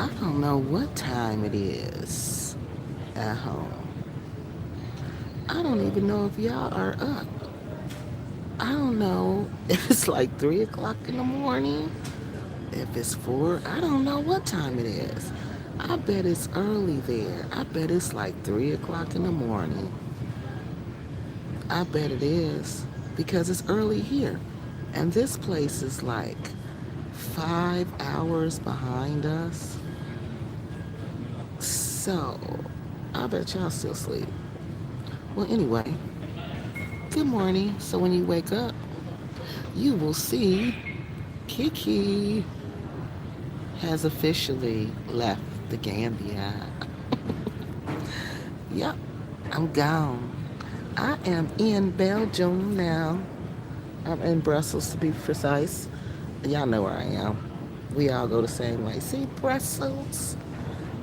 I don't know what time it is at home. I don't even know if y'all are up. I don't know if it's like 3 o'clock in the morning, if it's 4. I don't know what time it is. I bet it's early there. I bet it's like 3 o'clock in the morning. I bet it is because it's early here. And this place is like 5 hours behind us. So I bet y'all still sleep. Well, anyway, good morning. So when you wake up, you will see KeKe has officially left the Gambia. Yep, I'm gone. I am in Belgium now. I'm in Brussels to be precise. Y'all know where I am. We all go the same way. See, Brussels.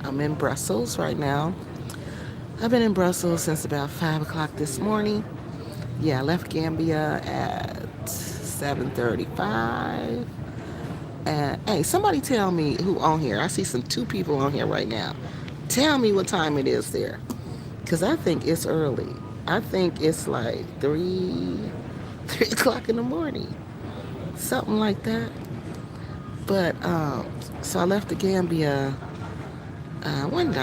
I'm in Brussels right now. I've been in Brussels since about 5 o'clock this morning. Yeah, I left Gambia at 7:35. And hey, somebody tell me who on here. I see some 2 people on here right now. Tell me what time it is there. Because I think it's early. I think it's like 3 o'clock in the morning. Something like that. But so I left the Gambia. When did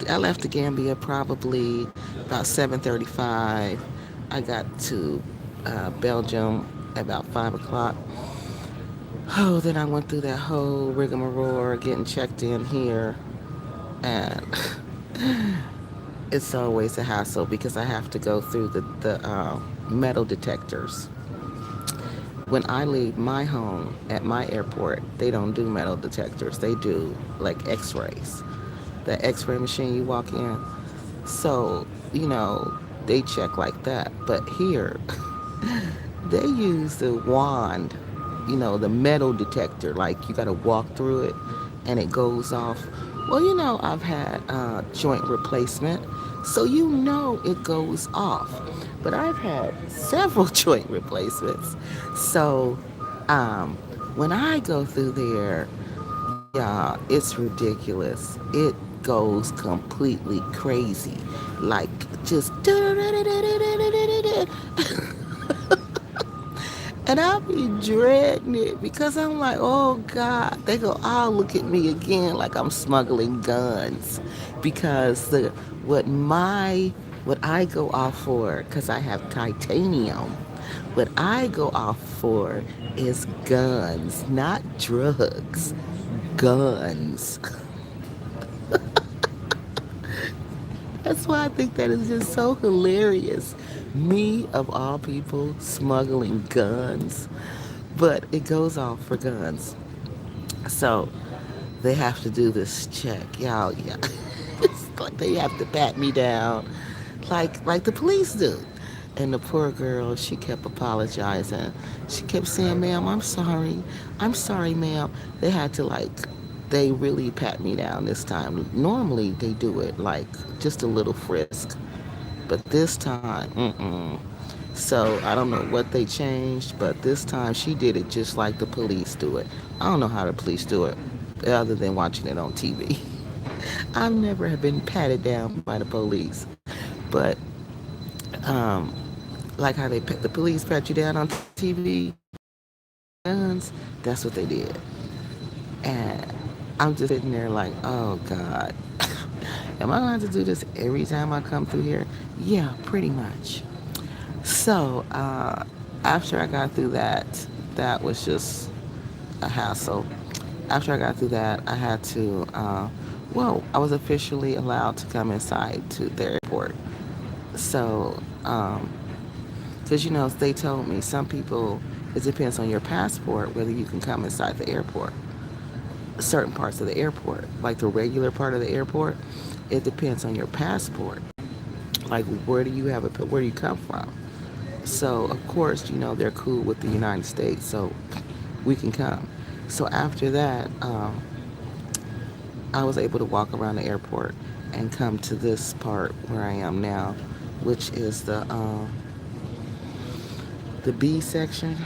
I left the Gambia probably about 7:35. I got to Belgium about 5 o'clock. Oh, then I went through that whole rigmarole getting checked in here, and it's always a hassle because I have to go through the metal detectors. When I leave my home at my airport, they don't do metal detectors. They do like X-rays. The X-ray machine you walk in. So they check like that. But here, they use the wand, the metal detector. Like you got to walk through it, and it goes off. Well, I've had joint replacement, so it goes off. But I've had several joint replacements. So when I go through there, yeah, it's ridiculous. It goes completely crazy. Like just and I'll be dreading it because I'm like, oh God, they go all look at me again like I'm smuggling guns. Because what I go off for, because I have titanium, what I go off for is guns, not drugs. Guns. That's why I think that is just so hilarious. Me, of all people, smuggling guns. But it goes off for guns. So they have to do this check. Y'all, yeah. It's like they have to pat me down like the police do. And the poor girl, she kept apologizing. She kept saying, ma'am, I'm sorry. I'm sorry, ma'am. They had to they really pat me down this time. Normally they do it like just a little frisk. But this time, mm-mm. So I don't know what they changed, but this time she did it just like the police do it. I don't know how the police do it other than watching it on TV. I've never have been patted down by the police. But um, like how the police pat you down on TV, guns, that's what they did. And I'm just sitting there like, oh God, am I going to have to do this every time I come through here? Yeah, pretty much. So after I got through that, that was just a hassle. After I got through that, I had to, I was officially allowed to come inside to the airport. So, because they told me some people, it depends on your passport whether you can come inside the airport. Certain parts of the airport, like the regular part of the airport, it depends on your passport. Like where do you come from? So of course, they're cool with the United States, so we can come. So after that, I was able to walk around the airport and come to this part where I am now, which is the B section,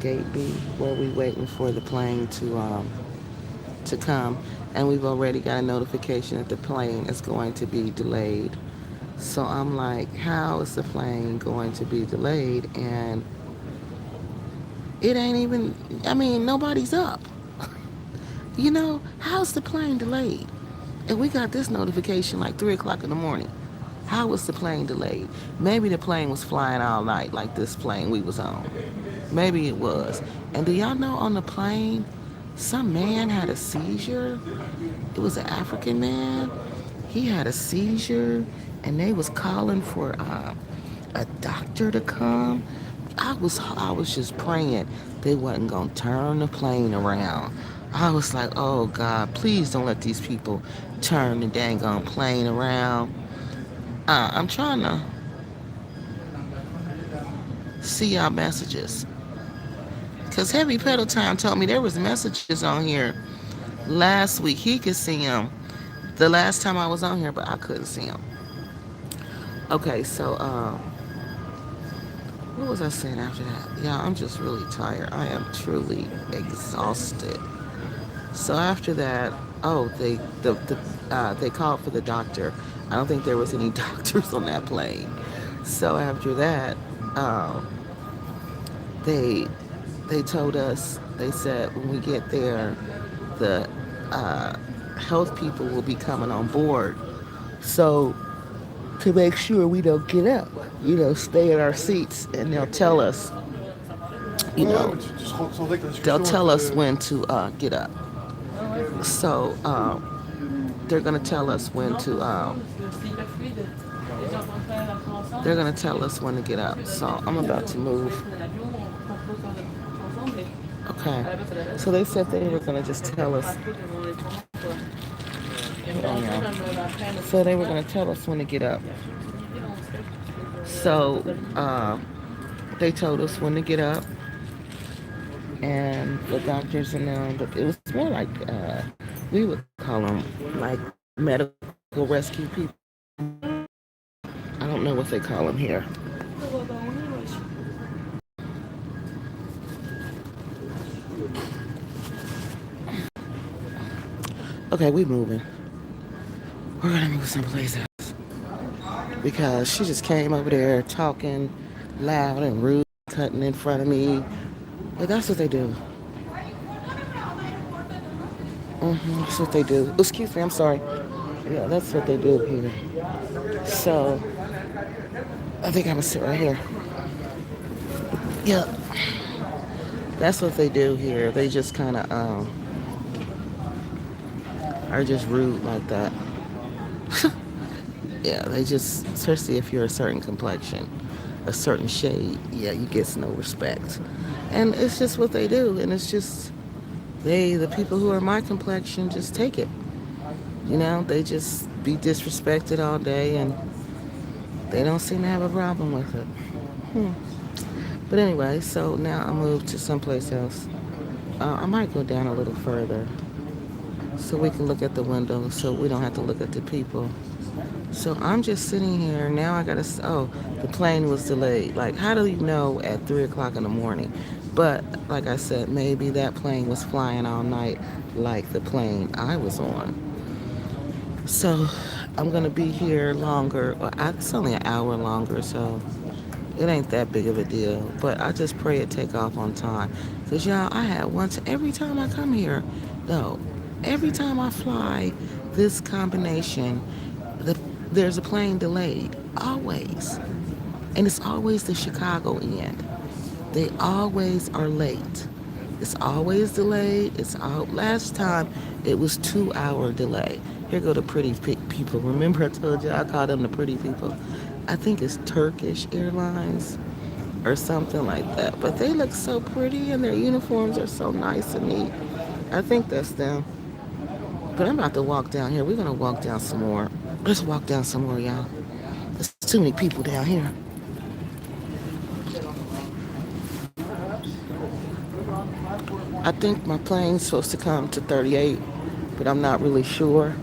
gate B, where we waiting for the plane to to come, and we've already got a notification that the plane is going to be delayed. So I'm like, how is the plane going to be delayed? And it ain't even, I mean, nobody's up. How's the plane delayed? And we got this notification like 3 o'clock in the morning. How was the plane delayed? Maybe the plane was flying all night like this plane we was on. Maybe it was. And do y'all know on the plane, some man had a seizure? It was an African man. He had a seizure, and they was calling for a doctor to come. I was just praying they wasn't gonna turn the plane around. I was like, oh God, please don't let these people turn the dang on plane around. I'm trying to see y'all messages. Cause Heavy Pedal Time told me there was messages on here last week. He could see them the last time I was on here, but I couldn't see them. Okay, so what was I saying after that? Yeah, I'm just really tired. I am truly exhausted. So after that, oh, they called for the doctor. I don't think there was any doctors on that plane. So after that, um, they they told us. They said when we get there, the uh, health people will be coming on board. So to make sure we don't get up, stay in our seats, and you know, they'll tell us when to get up. So they're gonna tell us when to they're gonna tell us when to get up. So I'm about to move. Okay. So they said they were gonna just tell us. Hold on, y'all. So they were gonna tell us when to get up. So they told us when to get up, and the doctors and them. But it was more like we would call them like medical rescue people. I don't know what they call them here. Okay, we moving. We're gonna move someplace else because she just came over there talking loud and rude, cutting in front of me. But that's what they do. That's what they do. Excuse me, I'm sorry. Yeah, that's what they do here. So I think I'm gonna sit right here. Yeah, that's what they do here. They just kind of are just rude like that. Yeah, they just, especially if you're a certain complexion, a certain shade, yeah, you get no respect. And it's just what they do. And it's just, the people who are my complexion just take it. They just be disrespected all day and they don't seem to have a problem with it. Hmm. But anyway, so now I moved to someplace else. I might go down a little further so we can look at the window so we don't have to look at the people. So I'm just sitting here. Now I gotta, oh, the plane was delayed. Like, how do you know at 3 o'clock in the morning? But like I said, maybe that plane was flying all night like the plane I was on. So I'm gonna be here longer. It's only an hour longer, so it ain't that big of a deal. But I just pray it take off on time. Because y'all, I had once, every time I come here, no, every time I fly this combination, the, there's a plane delayed. Always. And it's always the Chicago end. They always are late. It's always delayed. It's all, last time it was 2 hour delay. Here go the pretty people. Remember I told you I call them the pretty people. I think it's Turkish Airlines or something like that. But they look so pretty and their uniforms are so nice and neat. I think that's them. But I'm about to walk down here. We're gonna walk down some more. Let's walk down some more, y'all. There's too many people down here. I think my plane's supposed to come to 38, but I'm not really sure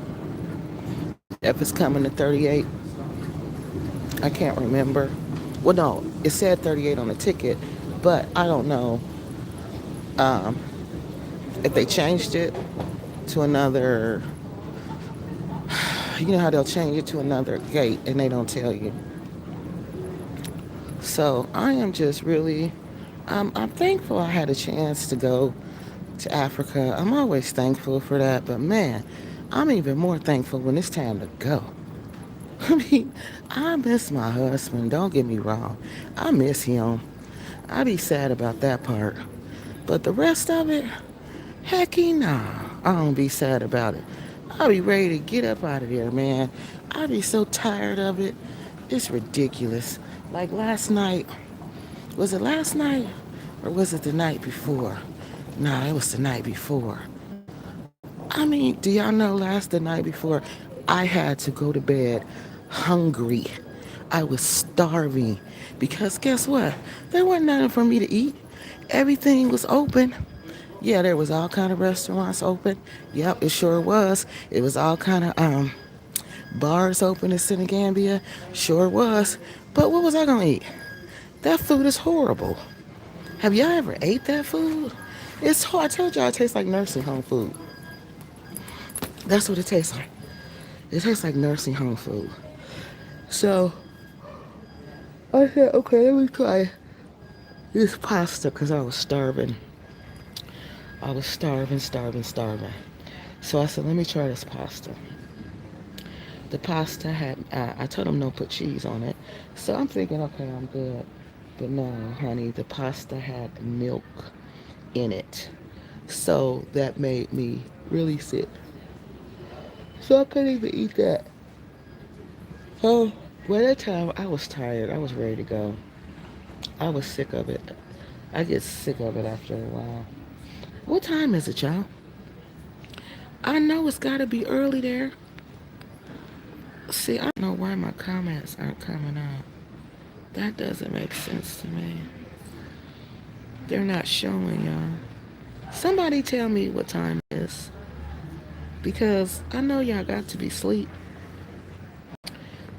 if it's coming to 38. I can't remember. Well, no, it said 38 on the ticket, but I don't know if they changed it to another, you know how they'll change it to another gate and they don't tell you. So I am just really, I'm thankful I had a chance to go to Africa. I'm always thankful for that, but man, I'm even more thankful when it's time to go. I mean, I miss my husband, don't get me wrong. I miss him. I be sad about that part. But the rest of it, hecky nah. I don't be sad about it. I be ready to get up out of there, man. I be so tired of it. It's ridiculous. Like last night, was it last night or was it the night before? Nah, it was the night before. I mean, do y'all know the night before, I had to go to bed hungry. I was starving because guess what? There wasn't nothing for me to eat. Everything was open. Yeah, there was all kind of restaurants open. Yep, it sure was. It was all kind of bars open in Senegambia. Sure was. But what was I gonna eat? That food is horrible. Have y'all ever ate that food? It's hard. I told y'all it tastes like nursing home food. That's what it tastes like. It tastes like nursing home food. So I said, okay, let me try this pasta because I was starving. I was starving, starving, starving. So I said, let me try this pasta. The pasta had, I told them no put cheese on it. So I'm thinking, okay, I'm good. But no, honey, the pasta had milk in it. So that made me really sick. So I couldn't even eat that. So by that time, I was tired. I was ready to go. I was sick of it. I get sick of it after a while. What time is it, y'all? I know it's got to be early there. See, I don't know why my comments aren't coming out. That doesn't make sense to me. They're not showing, y'all. Somebody tell me what time it is. Because I know y'all got to be asleep.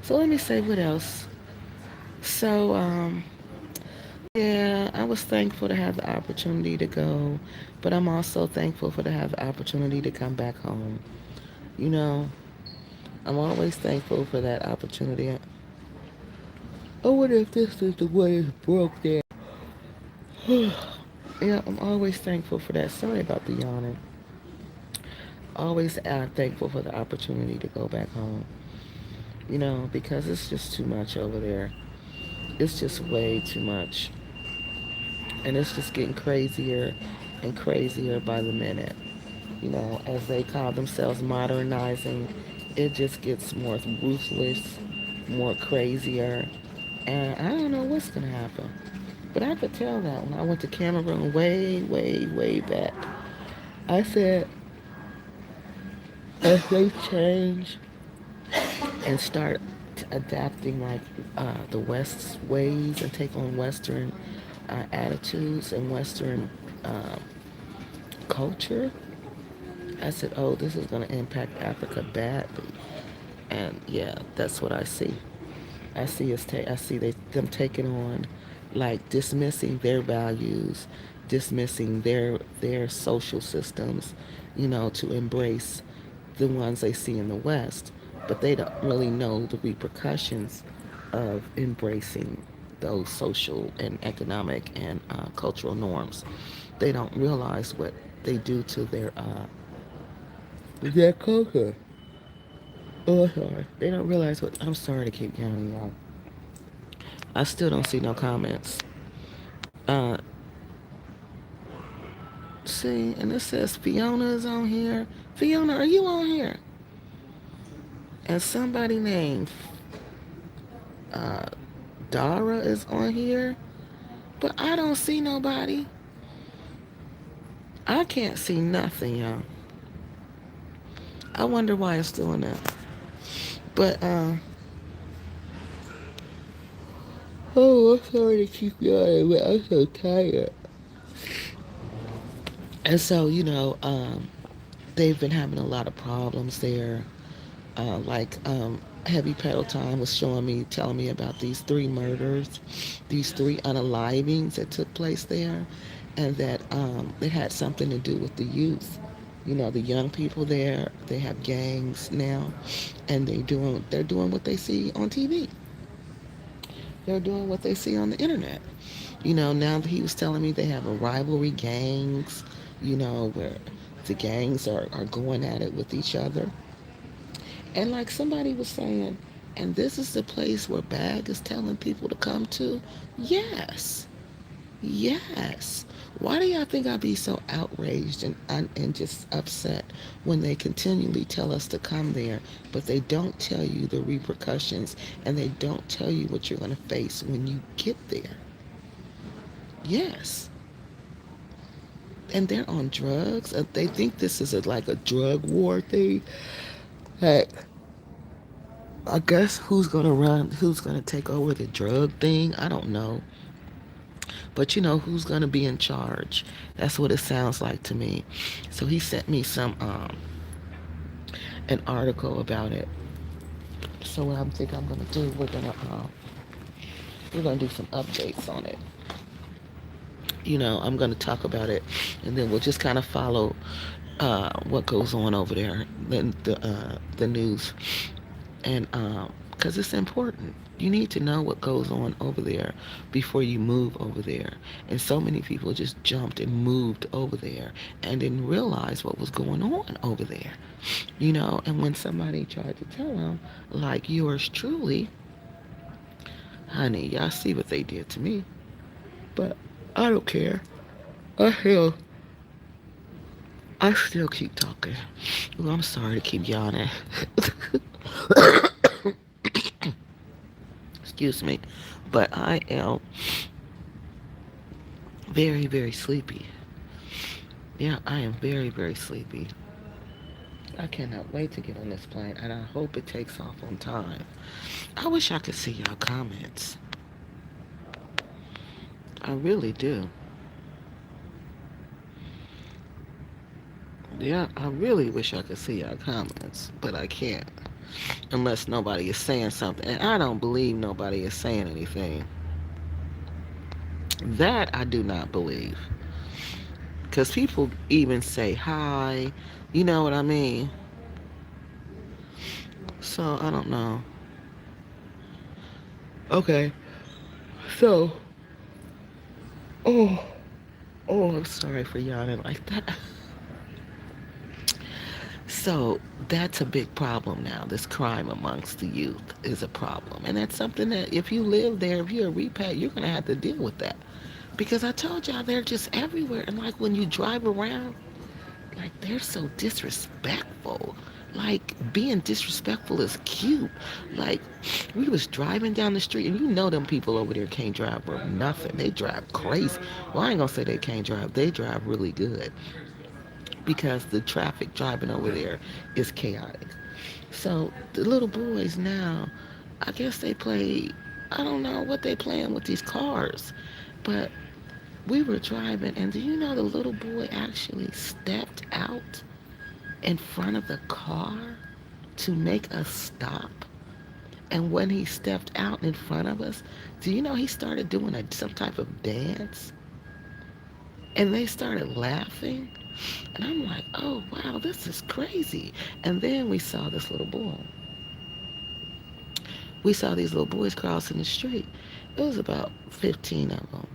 So let me say what else. So, yeah, I was thankful to have the opportunity to go, but I'm also thankful for to have the opportunity to come back home. You know, I'm always thankful for that opportunity. I wonder if this is the way it's broke there. Yeah, I'm always thankful for that. Sorry about the yawning. Always thankful for the opportunity to go back home. You know, because it's just too much over there. It's just way too much. And it's just getting crazier and crazier by the minute. You know, as they call themselves modernizing, it just gets more ruthless, more crazier. And I don't know what's going to happen. But I could tell that when I went to Cameroon way, way, way back. I said, as they change and start adapting like the West's ways and take on Western attitudes and Western uh, culture, I said, oh, this is going to impact Africa badly. And yeah, that's what I see. I see them taking on, like dismissing their values, dismissing their social systems, you know, to embrace the ones they see in the West, but they don't really know the repercussions of embracing those social and economic and cultural norms. They don't realize what they do to their culture. Oh, sorry. They don't realize what. I'm sorry to keep counting y'all. I still don't see no comments. Uh, see, and it says Fiona is on here. Fiona, are you on here? And somebody named uh, Dara is on here, but I don't see nobody. I can't see nothing, y'all. I wonder why it's doing that. But oh, I'm sorry to keep yawning, but I'm so tired. And so, you know, they've been having a lot of problems there. Like Heavy Pedal Time was showing me, telling me about these three murders, these three unalivings that took place there, and that it had something to do with the youth. The young people there, they have gangs now, and they're doing what they see on TV. They're doing what they see on the internet. Now that he was telling me they have a rivalry gangs, where the gangs are going at it with each other. And like somebody was saying, and this is the place where Bag is telling people to come to? Yes. Yes. Why do y'all think I'd be so outraged and just upset when they continually tell us to come there, but they don't tell you the repercussions and they don't tell you what you're going to face when you get there? Yes. And they're on drugs. They think this is like a drug war thing. Hey, I guess who's going to run, who's going to take over the drug thing? I don't know. But who's going to be in charge? That's what it sounds like to me. So he sent me some an article about it. So what I'm think I'm going to do, we're going to do some updates on it. I'm going to talk about it, and then we'll just kind of follow what goes on over there, the news, and because it's important. You need to know what goes on over there before you move over there. And so many people just jumped and moved over there and didn't realize what was going on over there. And when somebody tried to tell them, like yours truly, honey, y'all see what they did to me. But I don't care. Hell, I still keep talking. Ooh, I'm sorry to keep yawning. Excuse me. But I am very, very sleepy. Yeah, I am very, very sleepy. I cannot wait to get on this plane, and I hope it takes off on time. I wish I could see y'all comments. I really do. Yeah, I really wish I could see y'all comments, but I can't. Unless nobody is saying something. And I don't believe nobody is saying anything. That I do not believe. Because people even say hi. You know what I mean? So, I don't know. Okay. So, oh, I'm sorry for yawning like that. So that's a big problem now. This crime amongst the youth is a problem. And that's something that if you live there, if you're a repat, you're going to have to deal with that. Because I told y'all they're just everywhere. And like when you drive around, like they're so disrespectful. Like being disrespectful is cute. Like we was driving down the street and them people over there can't drive for nothing. They drive crazy. Well, I ain't gonna say they can't drive. They drive really good because the traffic driving over there is chaotic. So the little boys now, I guess they play, I don't know what they playing with these cars, but we were driving and do you know the little boy actually stepped out in front of the car to make us stop? And when he stepped out in front of us, do you know he started doing some type of dance? And they started laughing. And I'm like, oh, wow, this is crazy. And then we saw this little boy. We saw these little boys crossing the street. It was about 15 of them.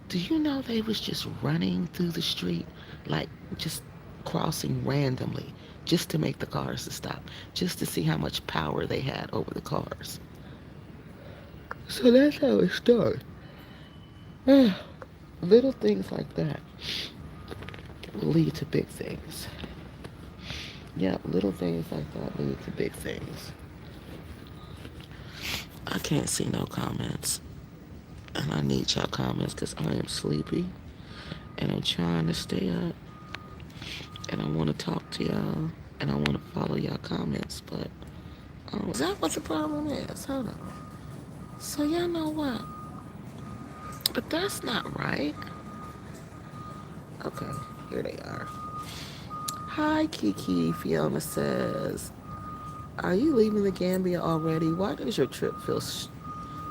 Do you know they was just running through the street, like just crossing randomly, just to make the cars to stop, just to see how much power they had over the cars. So that's how it started. Little things like that will lead to big things. Yeah, little things like that lead to big things. I can't see no comments. And I need y'all comments because I am sleepy. And I'm trying to stay up. And I want to talk to y'all. And I want to follow y'all comments. But is that what the problem is? Hold on. So y'all know what? But that's not right. Okay, here they are. Hi, KeKe. Fiona says, are you leaving the Gambia already? Why does your trip feel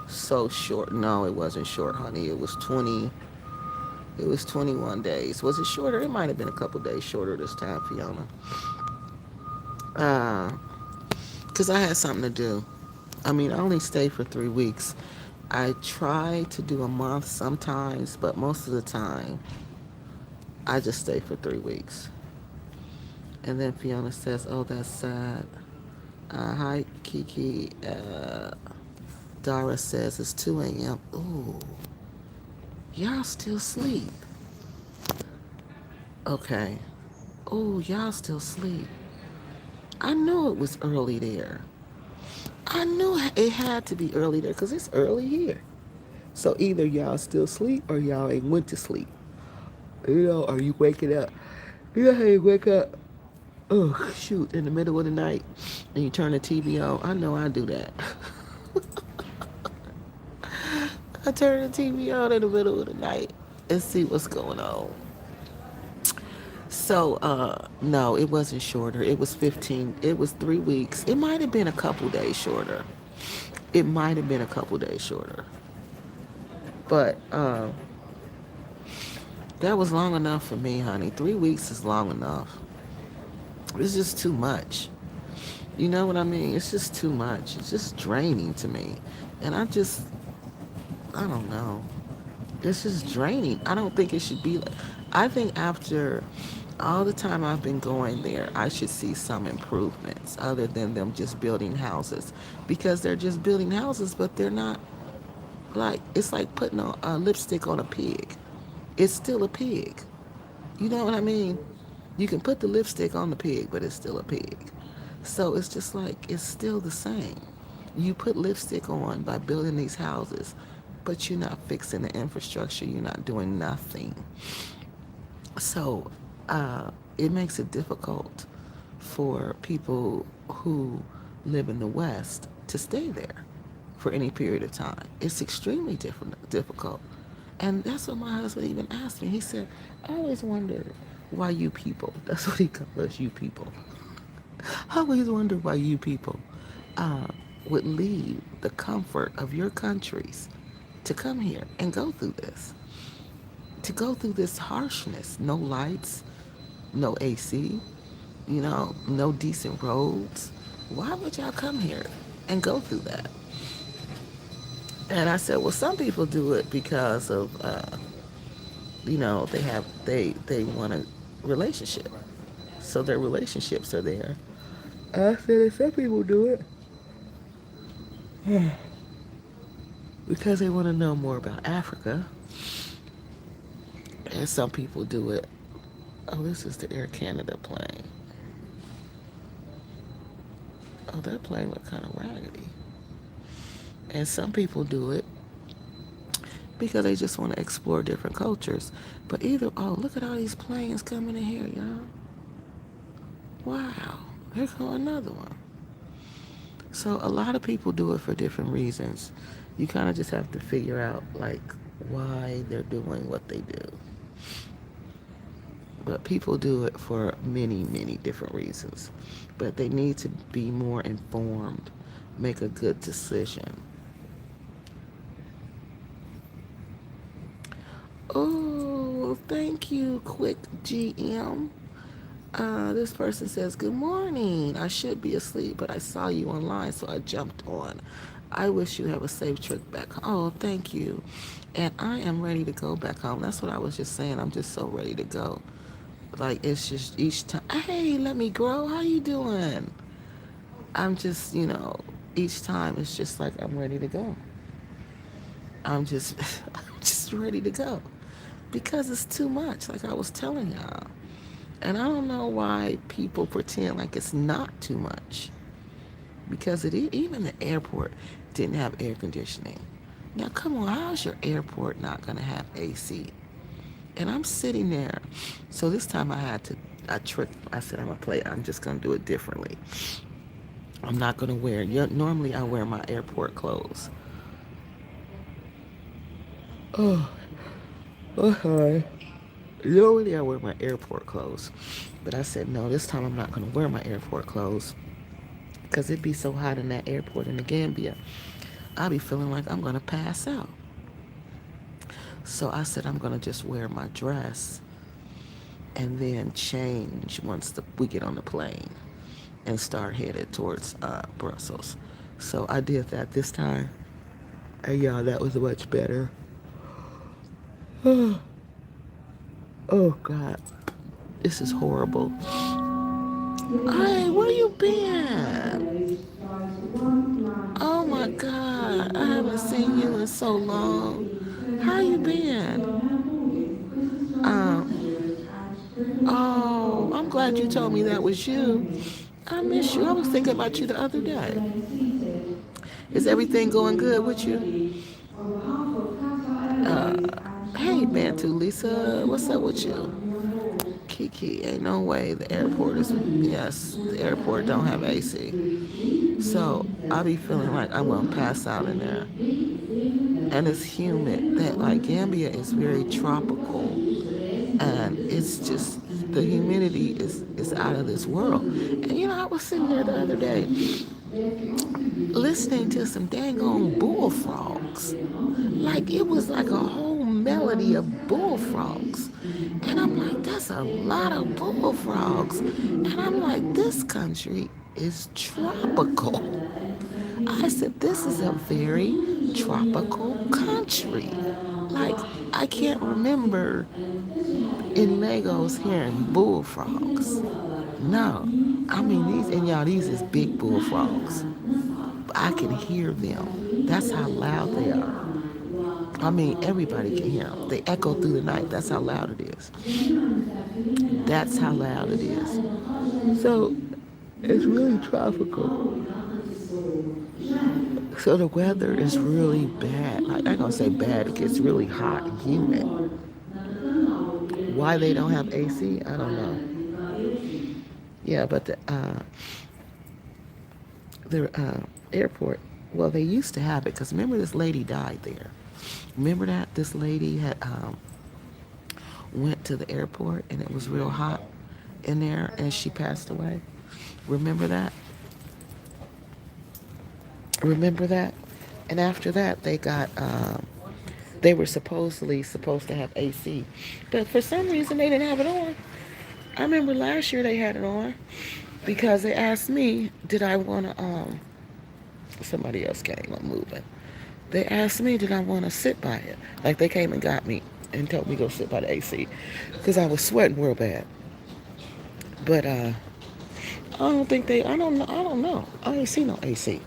so short? No, it wasn't short, honey. It was 20. It was 21 days. Was it shorter? It might have been a couple days shorter this time, Fiona. Uh, Because I had something to do. I mean, I only stayed for 3 weeks. I try to do a month sometimes, but most of the time, I just stay for 3 weeks. And then Fiona says, "Oh, that's sad." Hi, KeKe. Dara says it's 2 a.m. Ooh, y'all still sleep. Okay. Oh, y'all still sleep. I knew it was early there. I knew it had to be early there because it's early here. So either y'all still sleep or y'all ain't went to sleep. Are you waking up? You know how you wake up, oh, shoot, in the middle of the night and you turn the TV on? I know I do that. I turn the TV on in the middle of the night and see what's going on. So, no, it wasn't shorter. It was 15. It was 3 weeks. It might have been a couple days shorter. It might have been a couple days shorter. But that was long enough for me, honey. 3 weeks is long enough. It's just too much. You know what I mean? It's just too much. It's just draining to me. And I don't know. It's just draining. I don't think it should be like, I think after all the time I've been going there, I should see some improvements other than them just building houses. Because they're just building houses, but they're not like, it's like putting a lipstick on a pig. It's still a pig. You know what I mean? You can put the lipstick on the pig, but it's still a pig. So it's just like, it's still the same. You put lipstick on by building these houses, but you're not fixing the infrastructure. You're not doing nothing. So it makes it difficult for people who live in the West to stay there for any period of time. It's extremely difficult. And that's what my husband even asked me. He said, I always wondered why you people, that's what he calls us, you people. I always wondered why you people uh, would leave the comfort of your countries to come here and go through this. To go through this harshness. No lights, no AC, no decent roads. Why would y'all come here and go through that? And I said, well, some people do it because of, they want a relationship, so their relationships are there. I said, and some people do it because they want to know more about Africa, and some people do it. Oh, this is the Air Canada plane. Oh, that plane looked kind of raggedy. And some people do it because they just want to explore different cultures. But either, oh, look at all these planes coming in here, y'all. Wow, here go another one. So a lot of people do it for different reasons. You kind of just have to figure out, like, why they're doing what they do. But people do it for many, many different reasons. But they need to be more informed, make a good decision. Oh, thank you, Quick GM. This person says, good morning. I should be asleep, but I saw you online, so I jumped on. I wish you have a safe trip back home. Oh, thank you. And I am ready to go back home. That's what I was just saying. I'm just so ready to go. Like, it's just each time, hey, let me grow. How you doing? I'm just, each time it's just like I'm ready to go. I'm just, I'm just ready to go. Because it's too much, like I was telling y'all. And I don't know why people pretend like it's not too much. Because even the airport didn't have air conditioning. Now, come on, how's your airport not going to have AC? And I'm sitting there. So this time I tricked, I said, I'm just going to do it differently. I'm not going to normally I wear my airport clothes. Oh, okay. Normally I wear my airport clothes. But I said, no, this time I'm not going to wear my airport clothes. Because it'd be so hot in that airport in the Gambia. I'll be feeling like I'm going to pass out. So I said, I'm going to just wear my dress and then change once we get on the plane and start headed towards Brussels. So I did that this time. And yeah, that was much better. Oh, God. This is horrible. Hey, where you been? Oh my God, I haven't seen you in so long. How you been? Oh, I'm glad you told me that was you. I miss you. I was thinking about you the other day. Is everything going good with you? Hey, Bantu Lisa, what's up with you? KeKe, ain't no way the airport is. Yes, the airport don't have AC. So I be feeling like I'm gonna pass out in there. And it's humid. That like Gambia is very tropical, and it's just the humidity is out of this world. And you know, I was sitting there the other day listening to some dang on bullfrogs. Like it was like a whole melody of bullfrogs. And I'm like, that's a lot of bullfrogs. And I'm like, this country is tropical. I said, this is a very tropical country. Like, I can't remember in Lagos hearing bullfrogs. No. I mean, and y'all, these is big bullfrogs. I can hear them. That's how loud they are. I mean, everybody can hear them. They echo through the night. That's how loud it is. That's how loud it is. So, it's really tropical. So the weather is really bad. Like, I'm not gonna say bad, it gets really hot and humid. Why they don't have AC, I don't know. Yeah, but the airport, well, they used to have it because remember this lady died there. Remember that this lady had went to the airport and it was real hot in there and she passed away. Remember that? Remember that? And after that, they were supposedly supposed to have AC, but for some reason they didn't have it on. I remember last year they had it on because they asked me, did I want to somebody else came, I'm moving. They asked me, did I want to sit by it? Like they came and got me and told me to go sit by the AC because I was sweating real bad. But I don't think I don't know. I don't know. I ain't seen no AC.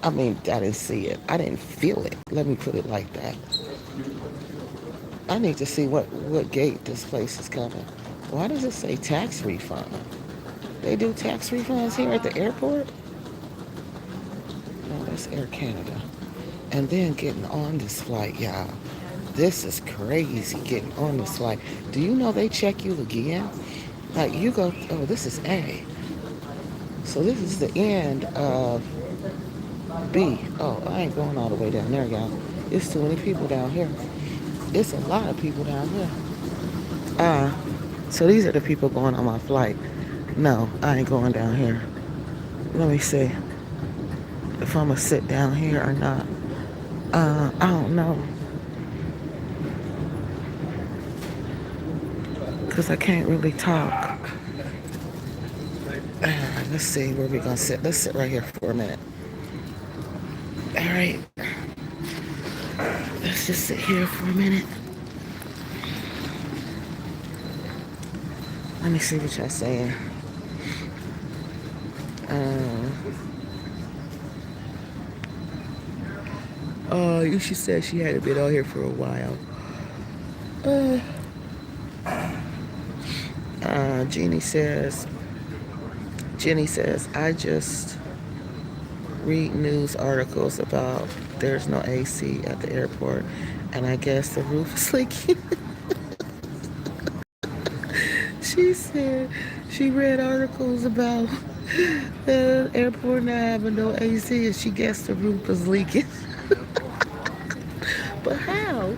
I mean, I didn't see it. I didn't feel it. Let me put it like that. I need to see what gate this place is coming. Why does it say tax refund? They do tax refunds here at the airport? No, that's Air Canada. And then getting on this flight, y'all. This is crazy getting on this flight. Do you know they check you again? Like you go, oh, this is A. So this is the end of B. Oh, I ain't going all the way down there, y'all. It's too many people down here. It's a lot of people down here. So these are the people going on my flight. No, I ain't going down here. Let me see if I'm gonna sit down here or not. I don't know. Because I can't really talk. Let's see where we're gonna sit. Let's sit right here for a minute. All right. Let's just sit here for a minute. Let me see what y'all saying. She said she hadn't been out here for a while. Jenny says, I just read news articles about there's no AC at the airport, and I guess the roof is leaking. She said she read articles about the airport not having no AC, and she guessed the roof is leaking. But how?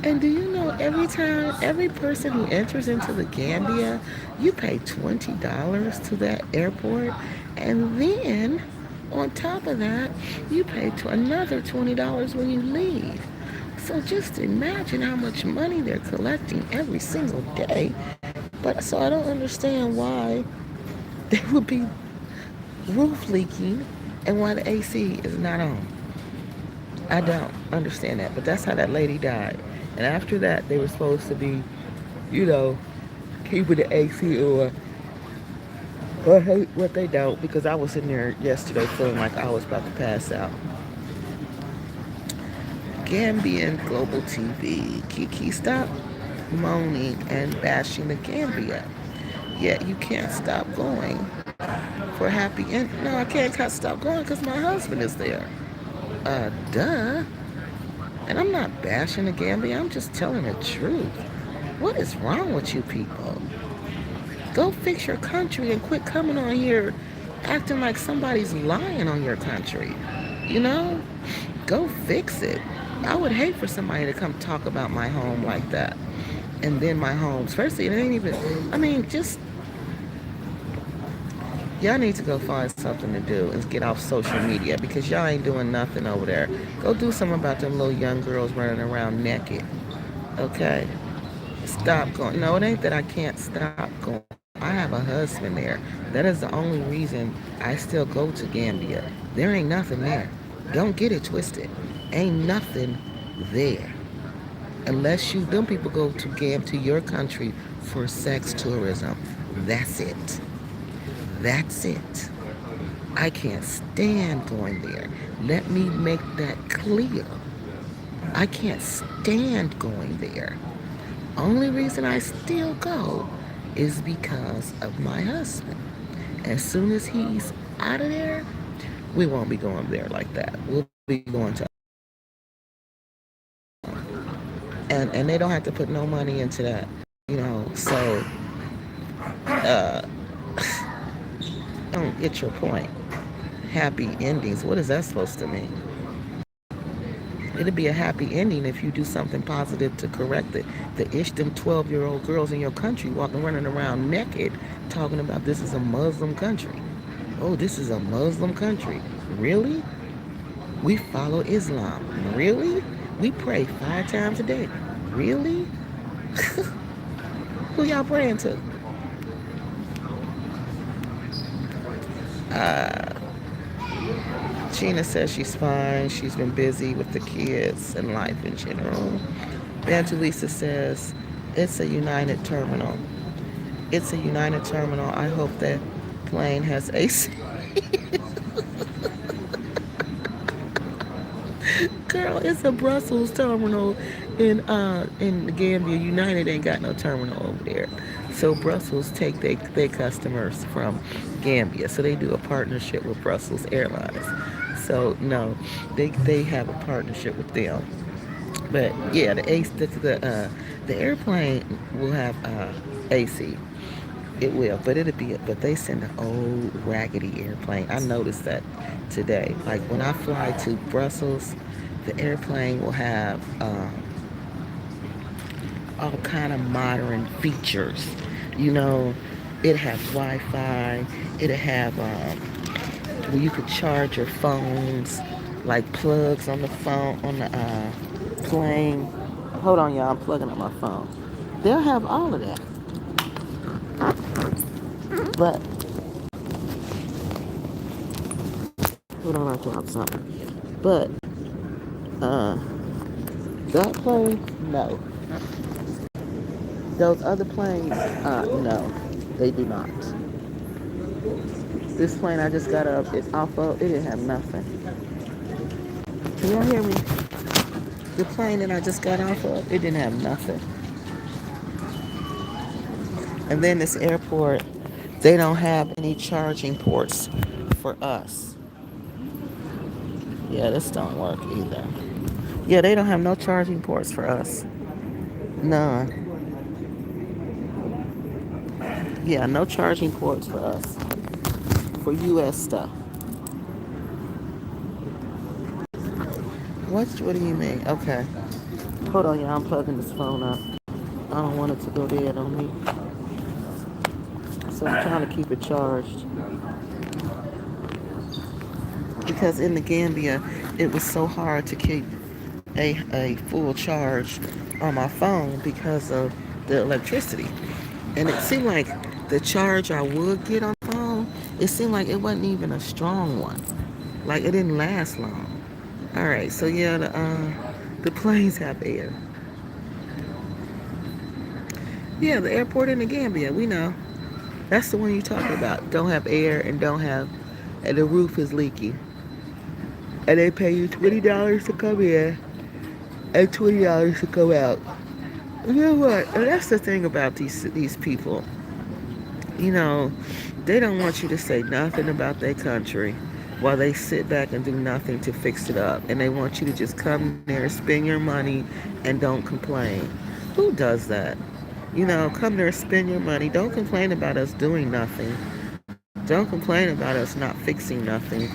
And do you know every person who enters into the Gambia, you pay $20 to that airport, and then on top of that, you pay another $20 when you leave. So just imagine how much money they're collecting every single day. But so I don't understand why there would be roof leaking and why the AC is not on. I don't understand that. But that's how that lady died. And after that, they were supposed to be, you know, keeping the AC on. But hey, what they don't, because I was in there yesterday feeling like I was about to pass out. Gambian Global TV. KeKe, stop moaning and bashing the Gambia. Yet you can't stop going for happy end. No, I can't stop going because my husband is there. Duh. And I'm not bashing the Gambia. I'm just telling the truth. What is wrong with you people? Go fix your country and quit coming on here acting like somebody's lying on your country. You know? Go fix it. I would hate for somebody to come talk about my home like that. And then my homes. Firstly, it ain't even, I mean, just, y'all need to go find something to do and get off social media because y'all ain't doing nothing over there. Go do something about them little young girls running around naked. Okay? Stop going. No, it ain't that I can't stop going. I have a husband there. That is the only reason I still go to Gambia. There ain't nothing there. Don't get it twisted. Ain't nothing there. Unless you, them people go to your country for sex tourism. That's it. That's it. I can't stand going there. Let me make that clear. I can't stand going there. Only reason I still go is because of my husband. As soon as he's out of there, we won't be going there like that. We'll be going to, and they don't have to put no money into that, you know. So uh, I don't get your point. Happy endings. What is that supposed to mean? It'll be a happy ending if you do something positive to correct it. The ish, them 12-year-old girls in your country walking, running around naked, talking about this is a Muslim country. Oh, this is a Muslim country. Really? We follow Islam. Really? We pray 5 times a day. Really? Who y'all praying to? Uh, Gina says she's fine. She's been busy with the kids and life in general. Evangelisa says it's a United terminal. It's a United terminal. I hope that plane has AC. Girl, it's a Brussels terminal in the Gambia. United ain't got no terminal over there. So Brussels take their customers from Gambia. So they do a partnership with Brussels Airlines. So no, they have a partnership with them. But yeah, the airplane will have AC. It will, but but they send an old raggedy airplane. I noticed that today. Like when I fly to Brussels, the airplane will have all kind of modern features. You know, it has Wi-Fi. It'll have where you could charge your phones, like plugs on the phone on the plane. Hold on, y'all. I'm plugging up my phone. They'll have all of that, but hold on, I dropped something. But uh, that plane, no. Those other planes, no, they do not. This plane I just got up, it's off of, it didn't have nothing. Can y'all hear me? The plane that I just got off of, it didn't have nothing. And then this airport, they don't have any charging ports for us. Yeah, this don't work either. Yeah, they don't have no charging ports for us. None. Yeah, no charging ports for us. For US stuff. What do you mean? Okay. Hold on, y'all. I'm plugging this phone up. I don't want it to go dead on me. So I'm trying to keep it charged. Because in the Gambia, it was so hard to keep a full charge on my phone because of the electricity. And it seemed like the charge I would get on the phone, it seemed like it wasn't even a strong one. Like it didn't last long. All right, so yeah, the planes have air. Yeah, the airport in the Gambia, we know. That's the one you talking about. Don't have air and don't have, and the roof is leaky. And they pay you $20 to come in and $20 to come out. You know what? And that's the thing about these people. You know, they don't want you to say nothing about their country while they sit back and do nothing to fix it up. And they want you to just come there, spend your money, and don't complain. Who does that? You know, come there, spend your money. Don't complain about us doing nothing. Don't complain about us not fixing nothing.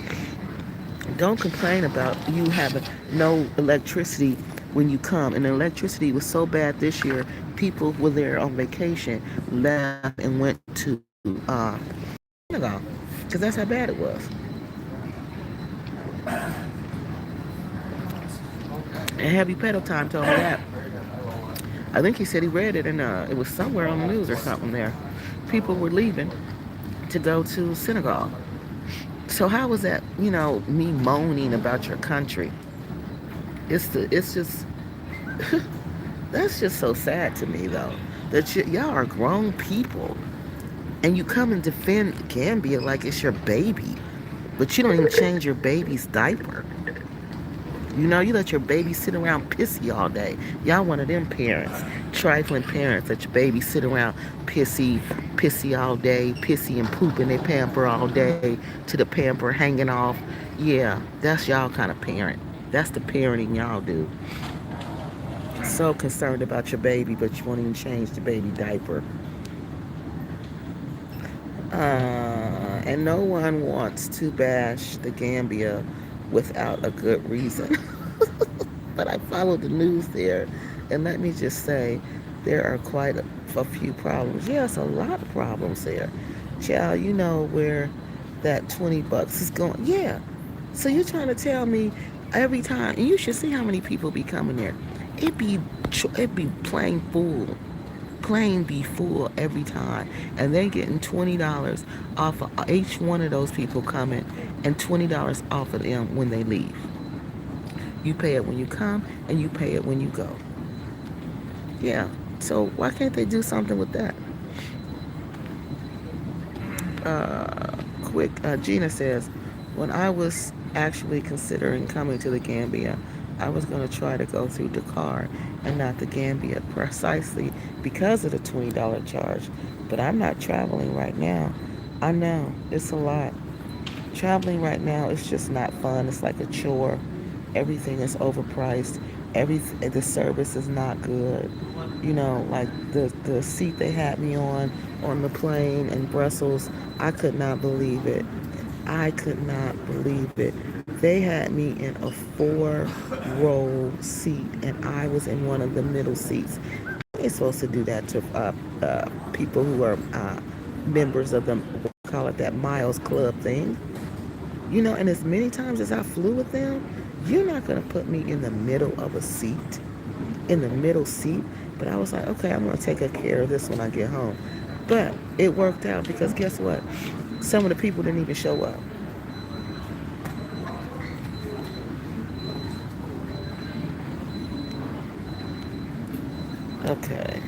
Don't complain about you having no electricity when you come. And the electricity was so bad this year, people were there on vacation, left and went to Senegal because that's how bad it was. And Heavy Pedal Time told me that. I think he said he read it and it was somewhere on the news or something there. People were leaving to go to Senegal. So how was that, me moaning about your country? It's just that's just so sad to me though. That y'all are grown people and you come and defend Gambia like it's your baby, but you don't even change your baby's diaper. You know, you let your baby sit around pissy all day. Y'all one of them parents, trifling parents, that your baby sit around pissy all day, pissy and pooping their pamper all day to the pamper hanging off. Yeah, that's y'all kind of parent. That's the parenting y'all do. So concerned about your baby, but you won't even change the baby diaper. And no one wants to bash the Gambia without a good reason. But I followed the news there, and let me just say, there are quite a few problems. Yes, a lot of problems there. Child, you know where that $20 is going. Yeah. So you're trying to tell me every time, and you should see how many people be coming there. It be plain be full every time, and they getting $20 off of each one of those people coming, and $20 off of them when they leave. You pay it when you come, and you pay it when you go. Yeah. So why can't they do something with that? Gina says, when I was actually considering coming to the Gambia, I was going to try to go through Dakar and not the Gambia precisely because of the $20 charge. But I'm not traveling right now. I know it's a lot. Traveling right now is just not fun. It's like a chore. Everything is overpriced. The service is not good. You know, like the seat they had me on the plane in Brussels, I could not believe it. I could not believe it. They had me in a four-row seat, and I was in one of the middle seats. They're supposed to do that to people who are members of the, call it that Miles Club thing. You know, and as many times as I flew with them, you're not going to put me in the middle of a seat, in the middle seat. But I was like, okay, I'm going to take care of this when I get home. But it worked out because guess what? Some of the people didn't even show up. Okay.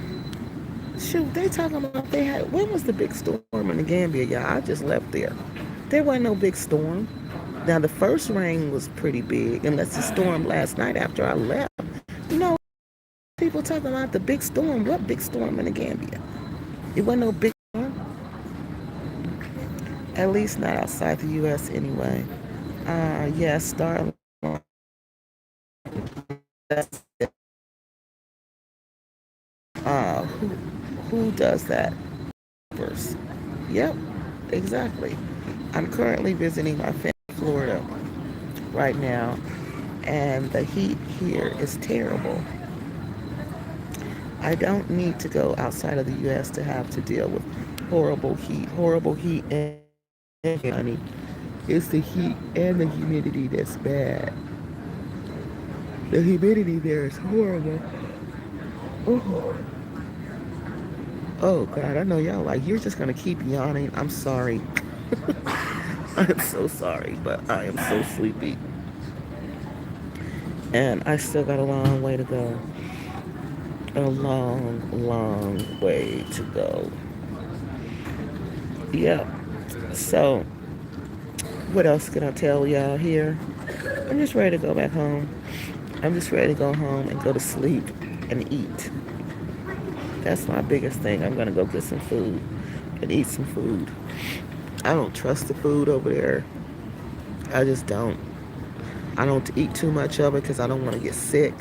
Shoot, they talking about they had, when was the big storm in the Gambia, y'all? I just left there. There wasn't no big storm. Now, the first rain was pretty big, unless the storm last night after I left. You know, people talking about the big storm. What big storm in the Gambia? It wasn't no big storm. At least not outside the U.S. anyway. Yes, Starling. Who does that? First. Yep, exactly. I'm currently visiting my family in Florida right now, and the heat here is terrible. I don't need to go outside of the U.S. to have to deal with horrible heat, and honey, it's the heat and the humidity that's bad. The humidity there is horrible. Oh, oh God, I know y'all like you're just gonna keep yawning. I'm sorry. I'm so sorry, but I am so sleepy. And I still got a long way to go. A long, long way to go. Yeah. So, what else can I tell y'all here? I'm just ready to go back home. I'm just ready to go home and go to sleep and eat. That's my biggest thing. I'm gonna go get some food and eat some food. I don't trust the food over there. I just don't. I don't eat too much of it because I don't want to get sick.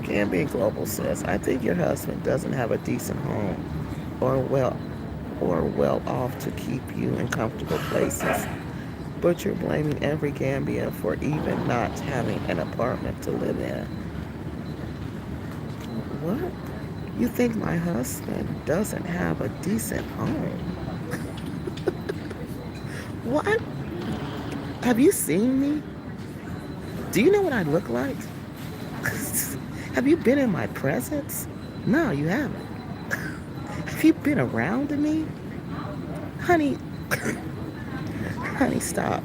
Gambia Global says, I think your husband doesn't have a decent home or well off to keep you in comfortable places. But you're blaming every Gambian for even not having an apartment to live in. What? You think my husband doesn't have a decent home? What? Have you seen me? Do you know what I look like? Have you been in my presence? No, you haven't. Have you been around me? Honey, honey, stop.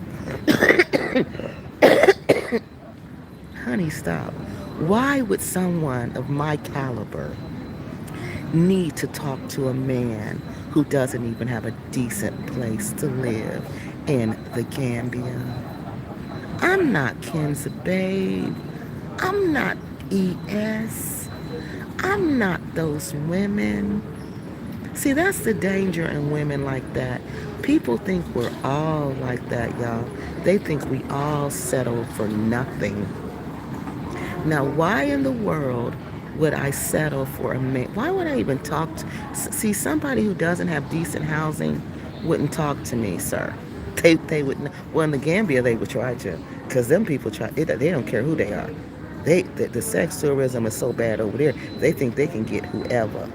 Honey, stop. Why would someone of my caliber need to talk to a man who doesn't even have a decent place to live in the Gambia? I'm not Ken's babe. I'm not ES. I'm not those women. See, that's the danger in women like that. People think we're all like that, y'all. They think we all settle for nothing. Now, why in the world would I settle for a man? Why would I even talk to? See, somebody who doesn't have decent housing wouldn't talk to me, sir. They would. Well, in the Gambia, they would try to, because them people try. They don't care who they are. The sex tourism is so bad over there. They think they can get whoever.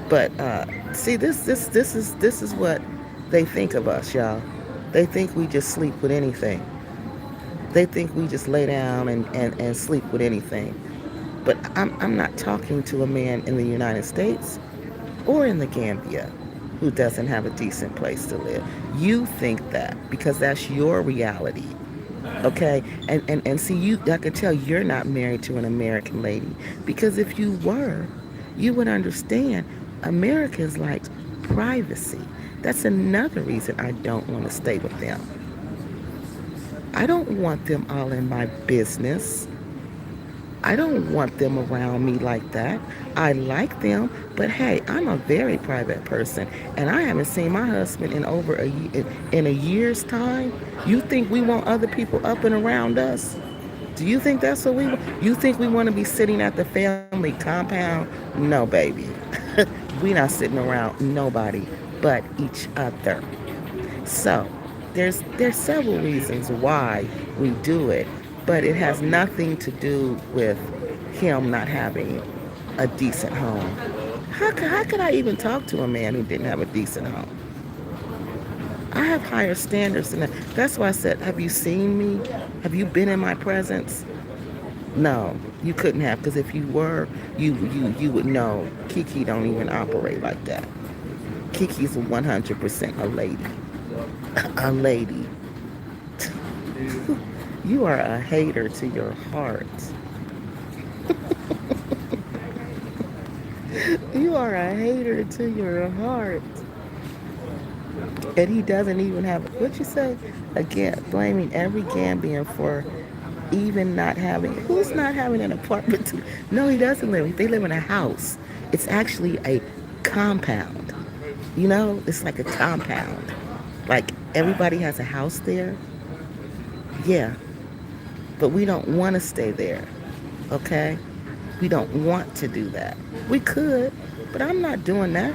But see, this is what they think of us, y'all. They think we just sleep with anything. They think we just lay down and sleep with anything. But I'm not talking to a man in the United States or in the Gambia who doesn't have a decent place to live. You think that because that's your reality. Okay? And see, I can tell you're not married to an American lady. Because if you were, you would understand Americans like privacy. That's another reason I don't want to stay with them. I don't want them all in my business. I don't want them around me like that. I like them, but hey, I'm a very private person, and I haven't seen my husband in over in a year's time. You think we want other people up and around us? Do you think that's what we want? You think we want to be sitting at the family compound? No, baby. We not sitting around nobody but each other. So there's several reasons why we do it, but it has nothing to do with him not having a decent home. How could I even talk to a man who didn't have a decent home? I have higher standards than that. That's why I said, have you seen me? Have you been in my presence? No, you couldn't have, because if you were, you would know KeKe don't even operate like that. KeKe's 100% a lady. A lady. You are a hater to your heart. You are a hater to your heart. And he doesn't even have, what you say? Again, blaming every Gambian for even not having, who's not having an apartment? No, he doesn't live. They live in a house. It's actually a compound. You know, it's like a compound. Like everybody has a house there. Yeah, but we don't want to stay there. Okay? We don't want to do that. We could, but I'm not doing that.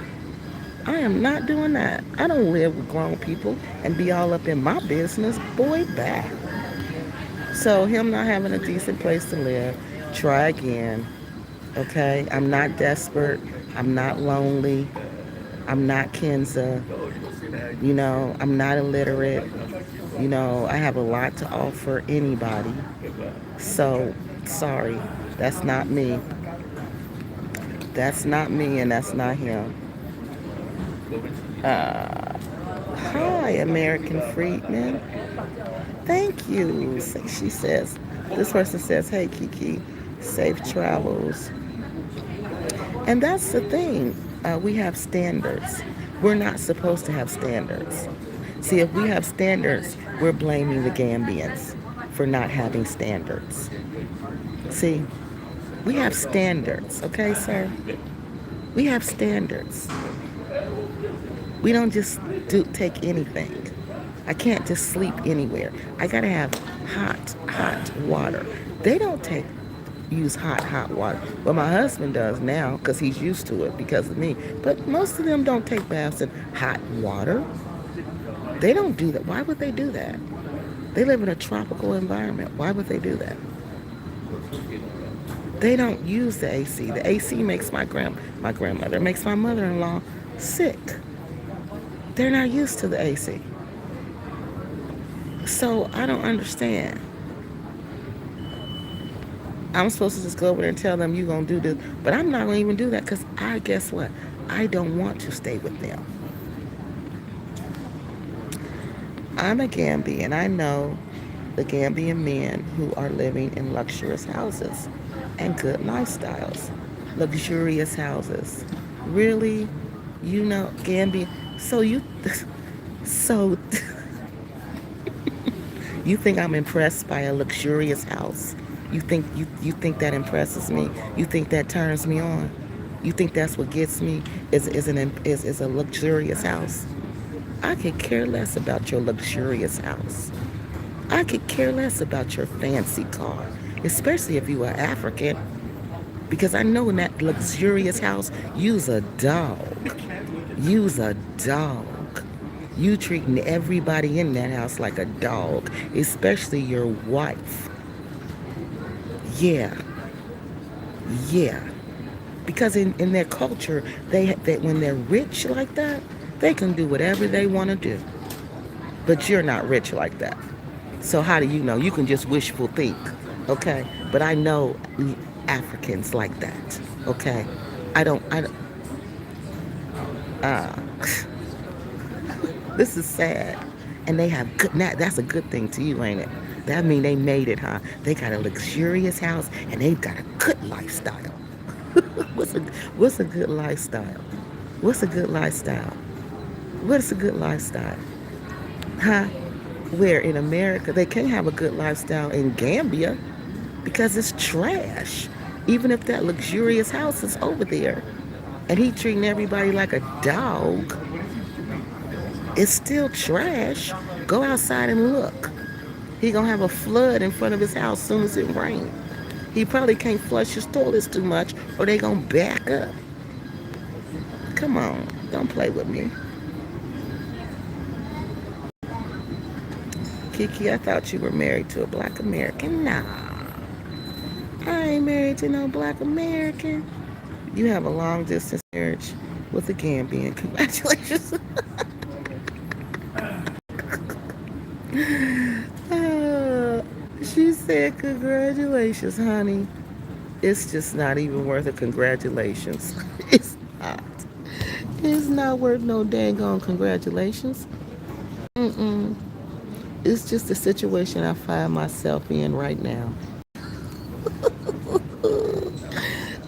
I am not doing that. I don't live with grown people and be all up in my business. Boy, back. So him not having a decent place to live, try again. Okay? I'm not desperate. I'm not lonely. I'm not Kenza. I'm not illiterate. I have a lot to offer anybody. So, sorry, that's not me. That's not me, and that's not him. Uh, Hi, American Freedman. Thank you. She says, this person says, hey, KeKe, safe travels. And that's the thing. We have standards. We're not supposed to have standards. See, if we have standards, we're blaming the Gambians for not having standards. See, we have standards, okay, sir? We have standards. We don't just take anything. I can't just sleep anywhere. I gotta have hot water. They don't use hot water. Well, my husband does now because he's used to it because of me. But most of them don't take baths in hot water. They don't do that. Why would they do that? They live in a tropical environment. Why would they do that? They don't use the AC. The AC makes my grandmother, makes my mother-in-law sick. They're not used to the AC. So I don't understand. I'm supposed to just go over there and tell them you're going to do this. But I'm not going to even do that because guess what? I don't want to stay with them. I'm a Gambian. I know the Gambian men who are living in luxurious houses and good lifestyles. Luxurious houses. Really? Gambian. So, you think I'm impressed by a luxurious house? You think that impresses me? You think that turns me on? You think that's what gets me? Is a luxurious house? I could care less about your luxurious house. I could care less about your fancy car, especially if you are African, because I know in that luxurious house, you's a dog. You's a dog. You treating everybody in that house like a dog, especially your wife. Yeah, yeah. Because in their culture, they when they're rich like that, they can do whatever they want to do. But you're not rich like that. So how do you know? You can just wishful think, okay? But I know Africans like that, okay? I don't, uh, this is sad. And they have good, that's a good thing to you, ain't it? That mean they made it, huh? They got a luxurious house and they've got a good lifestyle. what's a what's a good lifestyle? What's a good lifestyle? What's a good lifestyle? Huh? Where in America they can't have a good lifestyle in Gambia because it's trash. Even if that luxurious house is over there and he treating everybody like a dog, it's still trash. Go outside and look. He gonna have a flood in front of his house soon as it rains. He probably can't flush his toilets too much or they gonna back up. Come on, don't play with me. KeKe, I thought you were married to a black American. Nah, I ain't married to no black American. You have a long distance marriage with a Gambian. Congratulations. She said, congratulations, honey. It's just not even worth a congratulations. It's not. It's not worth no dang on congratulations. Mm-mm. It's just a situation I find myself in right now.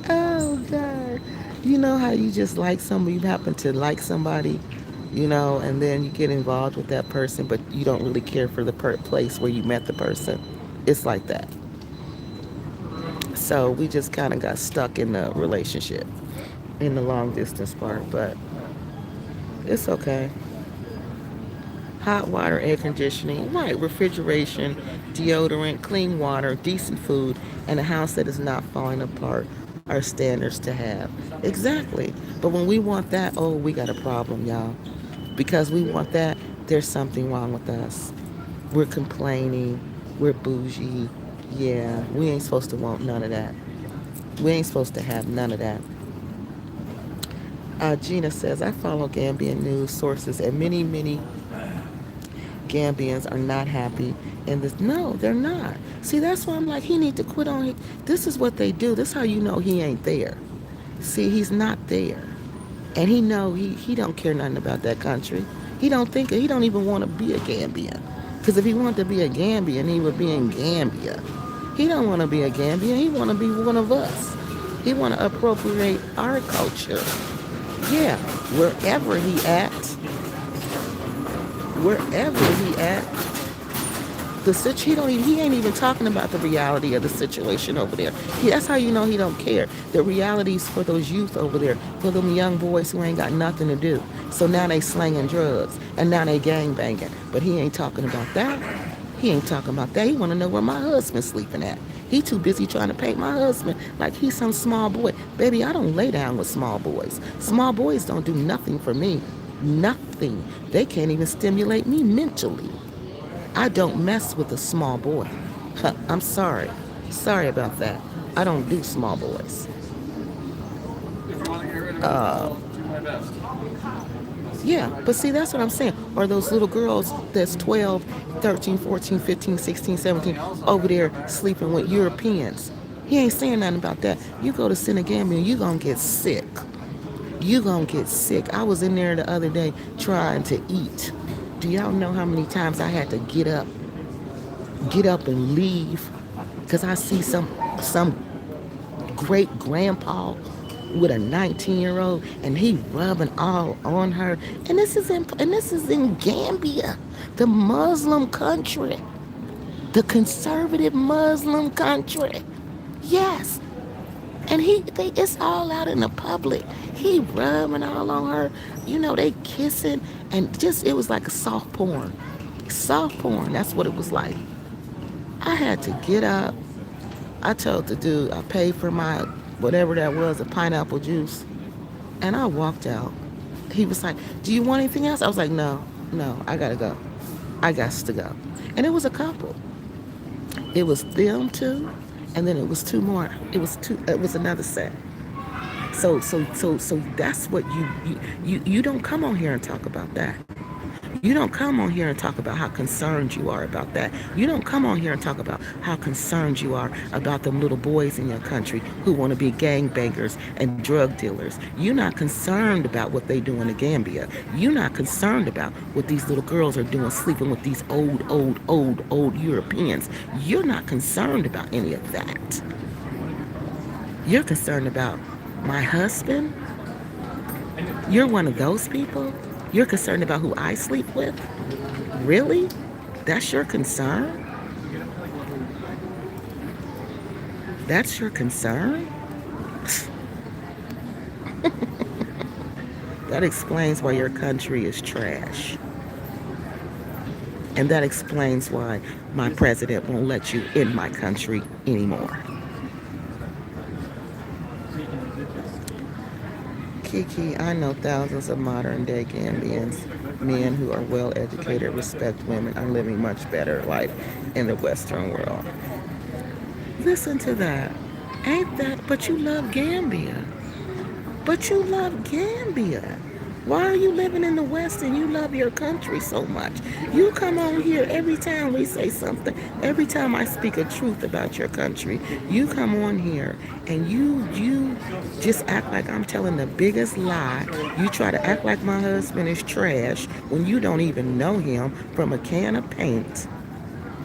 Oh, God. You know how you just like somebody, you happen to like somebody, and then you get involved with that person, but you don't really care for the place where you met the person. It's like that. So we just kind of got stuck in the relationship, in the long distance part, but it's okay. Hot water, air conditioning, right, refrigeration, deodorant, clean water, decent food, and a house that is not falling apart are standards to have. Exactly. But when we want that, oh, we got a problem, y'all. Because we want that, there's something wrong with us. We're complaining, we're bougie. Yeah, we ain't supposed to want none of that. We ain't supposed to have none of that. Gina says, I follow Gambian news sources, and many Gambians are not happy in this. No, they're not. See, that's why I'm like, he need to quit on. This is what they do. This is how you know he ain't there. See, he's not there. And he know he don't care nothing about that country. He don't even want to be a Gambian. Because if he wanted to be a Gambian, he would be in Gambia. He don't want to be a Gambian. He want to be one of us. He want to appropriate our culture. Yeah, wherever he at, he ain't even talking about the reality of the situation over there. That's how you know he don't care. The realities for those youth over there, for them young boys who ain't got nothing to do. So now they slanging drugs and now they gang banging. But he ain't talking about that. He ain't talking about that. He want to know where my husband's sleeping at. He too busy trying to paint my husband like he's some small boy. Baby, I don't lay down with small boys. Small boys don't do nothing for me. Nothing. They can't even stimulate me mentally. I don't mess with a small boy. I'm sorry. Sorry about that. I don't do small boys. Uh, yeah, but see, that's what I'm saying. Or those little girls that's 12, 13, 14, 15, 16, 17 over there sleeping with Europeans. He ain't saying nothing about that. You go to Senegambia, you gonna get sick. You gonna get sick. I was in there the other day trying to eat. Do y'all know how many times I had to get up and leave because I see some great grandpa with a 19-year-old and he rubbing all on her, and this is in Gambia, the Muslim country, the conservative Muslim country. Yes, and it's all out in the public. He rubbing all on her, they kissing, and just it was like a soft porn. Soft porn, that's what it was like. I had to get up. I told the dude, I paid for my whatever that was, a pineapple juice, and I walked out. He was like, "Do you want anything else?" I was like, No, I gotta go. I got to go. And it was a couple. It was them two, and then it was two more. It was another set. So that's what you don't come on here and talk about that. You don't come on here and talk about how concerned you are about that. You don't come on here and talk about how concerned you are about them little boys in your country who want to be gangbangers and drug dealers. You're not concerned about what they do in the Gambia. You're not concerned about what these little girls are doing, sleeping with these old Europeans. You're not concerned about any of that. You're concerned about my husband. You're one of those people. You're concerned about who I sleep with? Really? That's your concern? That's your concern? That explains why your country is trash. And that explains why my president won't let you in my country anymore. KeKe, I know thousands of modern day Gambians, men who are well educated, respect women, are living much better life in the Western world. Listen to that. Ain't that, but you love Gambia. But you love Gambia. Why are you living in the West and you love your country so much? You come on here every time we say something, every time I speak a truth about your country, you come on here and you just act like I'm telling the biggest lie. You try to act like my husband is trash when you don't even know him from a can of paint.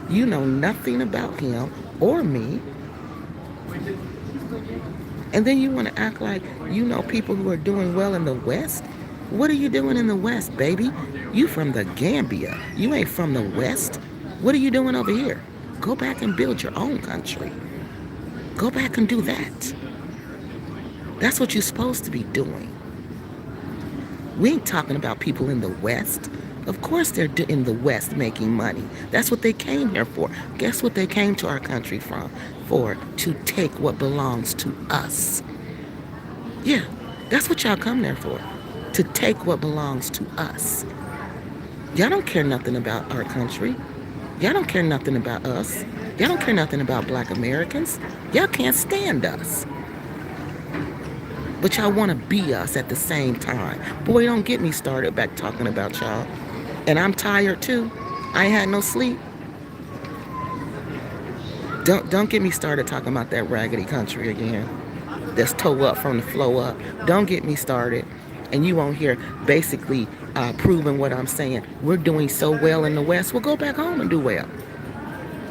You know nothing about him or me. And then you want to act like you know people who are doing well in the West. What are you doing in the West, baby? You from the Gambia. You ain't from the West. What are you doing over here? Go back and build your own country. Go back and do that. That's what you're supposed to be doing. We ain't talking about people in the West. Of course they're in the West making money. That's what they came here for. Guess what they came to our country from? For, to take what belongs to us. Yeah, that's what y'all come there for. To take what belongs to us. Y'all don't care nothing about our country. Y'all don't care nothing about us. Y'all don't care nothing about black Americans. Y'all can't stand us. but y'all want to be us at the same time. Boy, don't get me started back talking about y'all. And I'm tired too. I ain't had no sleep. Don't get me started talking about that raggedy country again. That's toe up from the flow up. Don't get me started. And you won't hear basically proving what I'm saying. We're doing so well in the West. Well, go back home and do well.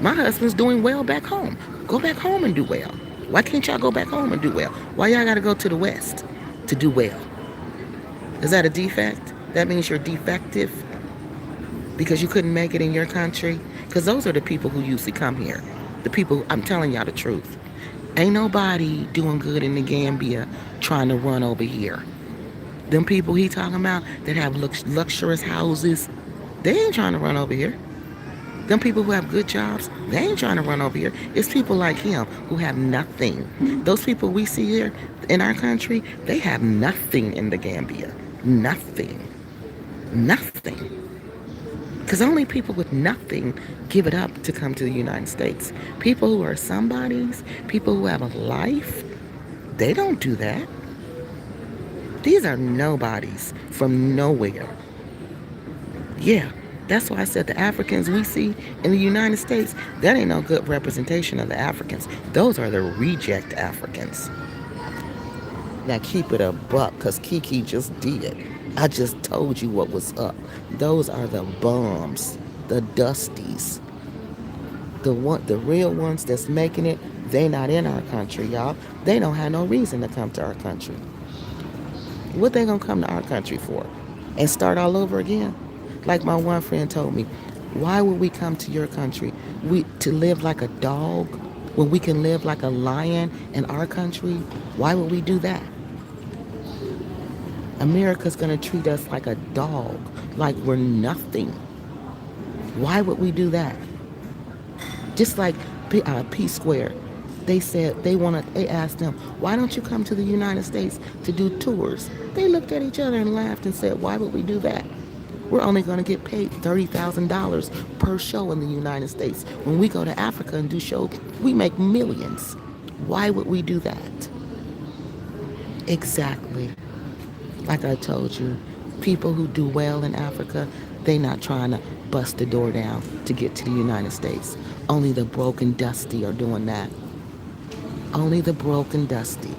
My husband's doing well back home. Go back home and do well. Why can't y'all go back home and do well? Why y'all gotta go to the West to do well? Is that a defect? That means you're defective because you couldn't make it in your country? Because those are the people who usually come here. The people, I'm telling y'all the truth. Ain't nobody doing good in the Gambia trying to run over here. Them people he talking about that have luxurious houses, they ain't trying to run over here. Them people who have good jobs, they ain't trying to run over here. It's people like him who have nothing. Those people we see here in our country, they have nothing in the Gambia. Nothing. Nothing. Because only people with nothing give it up to come to the United States. People who are somebodies, people who have a life, they don't do that. These are nobodies from nowhere. Yeah, that's why I said the Africans we see in the United States, that ain't no good representation of the Africans. Those are the reject Africans. Now keep it a buck, because KeKe just did. I just told you what was up. Those are the bums, the dusties, the real ones that's making it. They not in our country, y'all. They don't have no reason to come to our country. What they gonna come to our country for? And start all over again? Like my one friend told me, why would we come to your country? We to live like a dog when we can live like a lion in our country? Why would we do that? America's gonna treat us like a dog, like we're nothing. Why would we do that? Just like P Square, they said they asked them, why don't you come to the United States to do tours? They looked at each other and laughed and said, why would we do that? We're only going to get paid $30,000 per show in the United States. When we go to Africa and do shows, we make millions. Why would we do that? Exactly. Like I told you, people who do well in Africa, they not trying to bust the door down to get to the United States. Only the broken dusty are doing that. Only the broken dusty.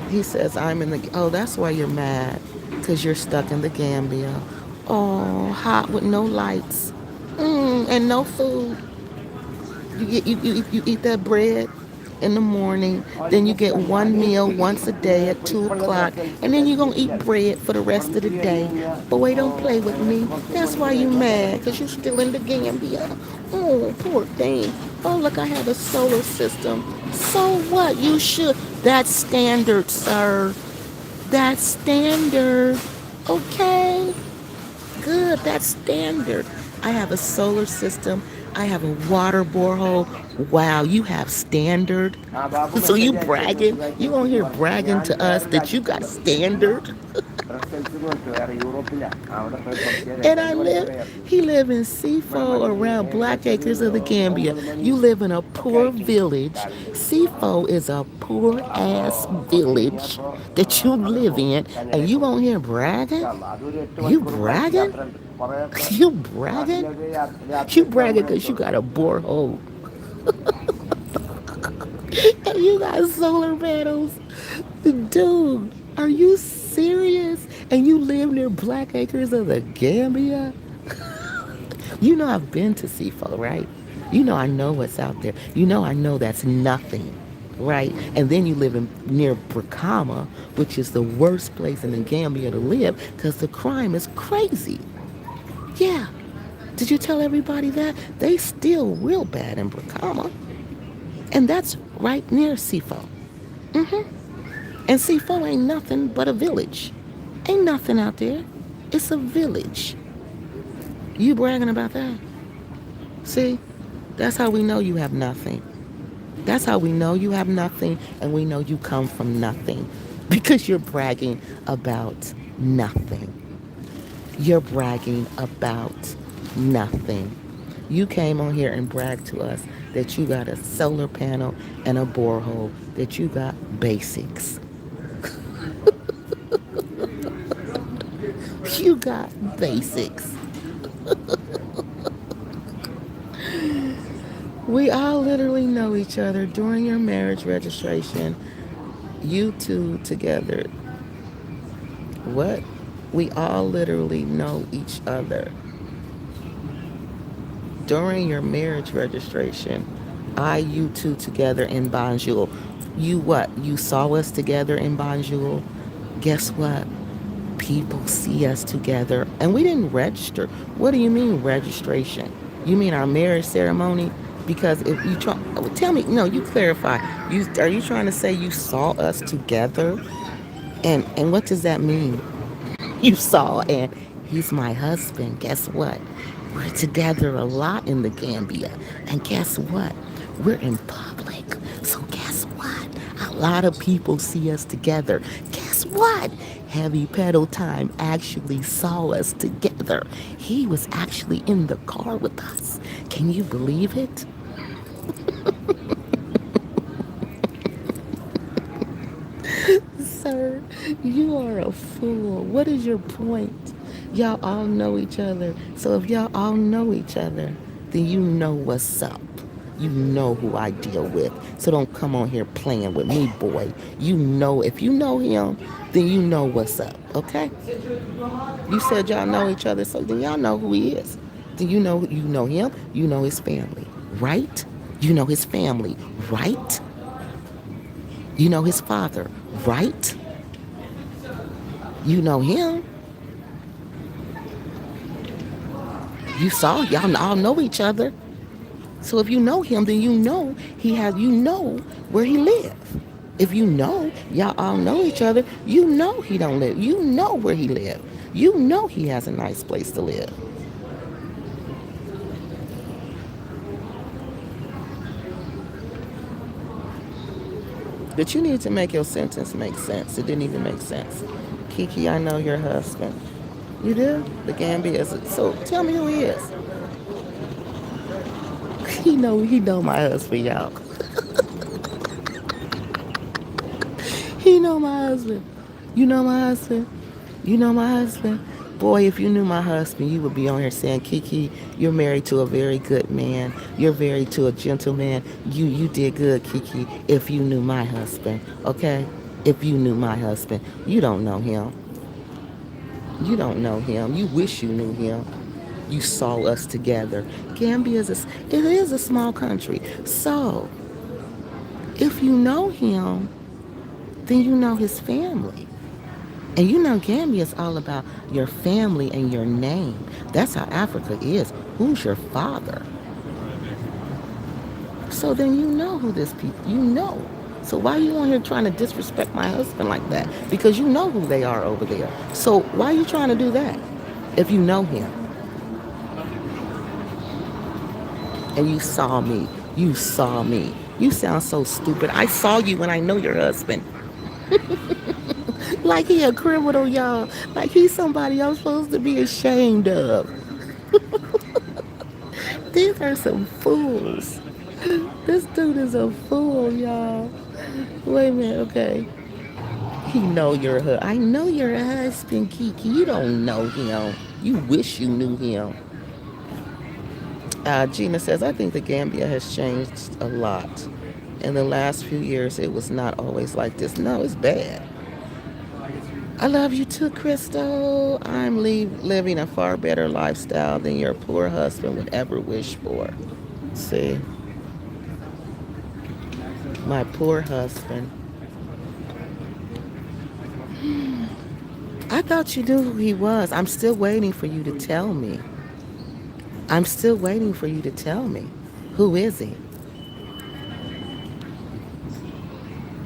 He says, I'm in the, oh, that's why you're mad, because you're stuck in the Gambia. Oh, hot with no lights, and no food. You eat that bread in the morning, then you get one meal once a day at 2 o'clock, and then you're going to eat bread for the rest of the day. Boy, don't play with me. That's why you mad, because you're still in the Gambia. Oh, poor thing. Oh, look, I have a solar system. So what? You should. That's standard, sir. That's standard. Okay? Good, that's standard. I have a solar system. I have a water borehole. Wow, you have standard. So you bragging? You on here bragging to us that you got standard? And he live in Sifo around Black Acres of the Gambia. You live in a poor village. Sifo is a poor ass village that you live in, and you on here bragging? You bragging? You bragging? You bragging because you got a borehole and you got solar panels. Dude, are you serious? And you live near Black Acres of the Gambia? You know I've been to Sifo, right? You know I know what's out there. You know I know that's nothing, right? And then you live near Brikama, which is the worst place in the Gambia to live because the crime is crazy. Yeah. Did you tell everybody that? They still real bad in Brikama. And that's right near Sifo. And Sifo ain't nothing but a village. Ain't nothing out there. It's a village. You bragging about that? See? That's how we know you have nothing. That's how we know you have nothing, and we know you come from nothing. Because you're bragging about nothing. You're bragging about nothing. You came on here and bragged to us that you got a solar panel and a borehole, that you got basics. You got basics. We all literally know each other during your marriage registration. You two together. What? We all literally know each other during your marriage registration. You two together in Bonjour. You what? You saw us together in Bonjour? Guess what? People see us together and we didn't register. What do you mean registration? You mean our marriage ceremony? Because if you try, tell me, no, you clarify. Are you trying to say you saw us together? And what does that mean? You saw, and he's my husband. Guess what? We're together a lot in the Gambia. And guess what? We're in public. So guess what? A lot of people see us together. Guess what? Heavy Pedal Time actually saw us together. He was actually in the car with us. Can you believe it? Sir, you are a fool. What is your point? Y'all all know each other. So if y'all all know each other, then you know what's up. You know who I deal with. So don't come on here playing with me, boy. You know, if you know him, then you know what's up, okay? You said y'all know each other, so then y'all know who he is. Then you know him, you know his family, right? You know his family, right? You know his father, right? You know him. You saw, y'all all know each other. So if you know him, then you know where he live. If you know, y'all all know each other, you know he don't live. You know where he live. You know he has a nice place to live. But you need to make your sentence make sense. It didn't even make sense. KeKe, I know your husband. You do? The Gambia is. So tell me who he is. He know my husband, y'all. He know my husband. You know my husband. You know my husband. Boy, if you knew my husband, you would be on here saying, KeKe, you're married to a very good man. You're married to a gentleman. You did good, KeKe, if you knew my husband. Okay? If you knew my husband. You don't know him. You don't know him. You wish you knew him. You saw us together. Gambia it is a small country. So, if you know him, then you know his family. And you know Gambia is all about your family and your name. That's how Africa is. Who's your father? So then you know who this people, you know. So why are you on here trying to disrespect my husband like that? Because you know who they are over there. So why are you trying to do that if you know him and you saw me? You saw me. You sound so stupid. I saw you when I know your husband. Like he a criminal, y'all. Like he's somebody I'm supposed to be ashamed of. These are some fools. This dude is a fool, y'all. Wait a minute, okay. He know your husband. I know your husband, KeKe. You don't know him. You wish you knew him. Gina says, I think the Gambia has changed a lot. In the last few years, it was not always like this. No, it's bad. I love you too, Crystal. Living a far better lifestyle than your poor husband would ever wish for. See, my poor husband. I thought you knew who he was. I'm still waiting for you to tell me. I'm still waiting for you to tell me. Who is he?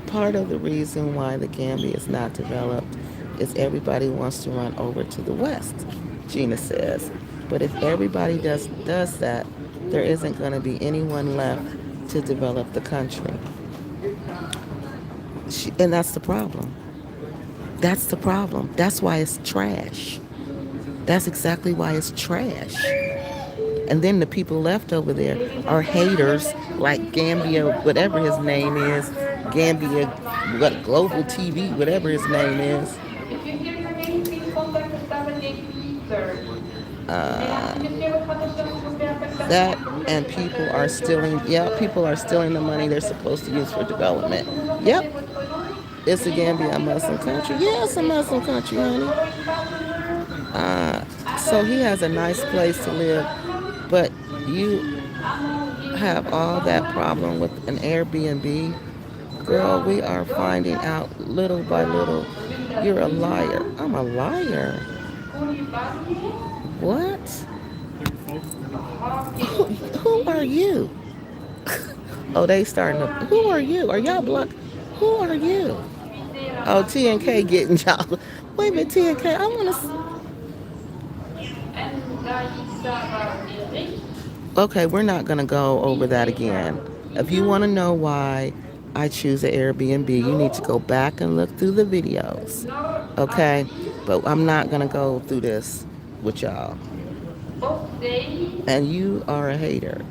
Part of the reason why the Gambia is not developed is everybody wants to run over to the West, Gina says. But if everybody does that, there isn't going to be anyone left to develop the country. And that's the problem. That's the problem. That's why it's trash. That's exactly why it's trash. And then the people left over there are haters like Gambia, whatever his name is, Gambia, what Global TV, whatever his name is. If you hear your name, please contact the staff at KeKe, sir. That and people are stealing. Yeah, people are stealing the money they're supposed to use for development. Yep, it's a Gambia, a Muslim country. Yeah, it's a Muslim country, honey. So he has a nice place to live, but you have all that problem with an Airbnb. Girl, we are finding out little by little. You're a liar. I'm a liar. What? Who are you? Oh, they starting to. Who are you? Are y'all block? Who are you? Oh, T and K getting y'all. Wait a minute, T and K. I want to. Okay, we're not going to go over that again. If you want to know why I choose an Airbnb, you need to go back and look through the videos. Okay? But I'm not going to go through this with y'all. And you are a hater.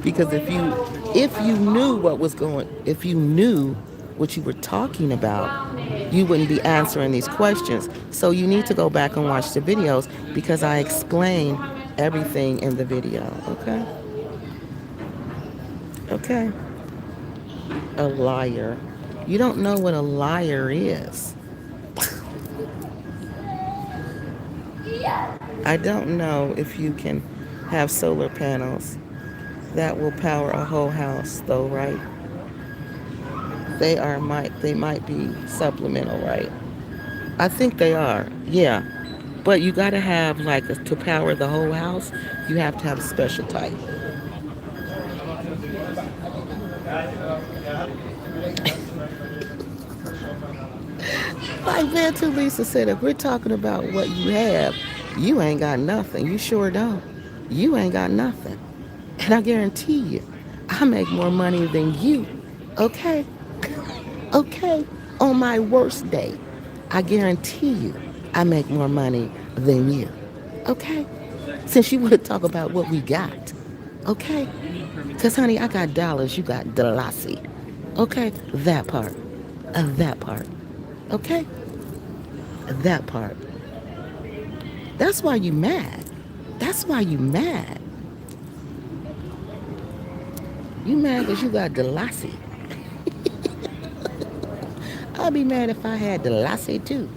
Because if you knew what was going, if you knew what you were talking about, you wouldn't be answering these questions. So you need to go back and watch the videos because I explain everything in the video. Okay? Okay. A liar. You don't know what a liar is. I don't know if you can have solar panels that will power a whole house though, right? They might be supplemental, right? I think they are. Yeah. But you got to have like to power the whole house, you have to have a special type. Like Van Lisa said, if we're talking about what you have, you ain't got nothing. You sure don't. You ain't got nothing. And I guarantee you, I make more money than you. Okay? Okay? On my worst day, I guarantee you, I make more money than you. Okay? Since you want to talk about what we got. Okay? Because, honey, I got dollars, you got Delassie. Okay? That part. That part. Okay? That part. That's why you mad. That's why you mad. You mad because you got Delassie. I'd be mad if I had Delassie too.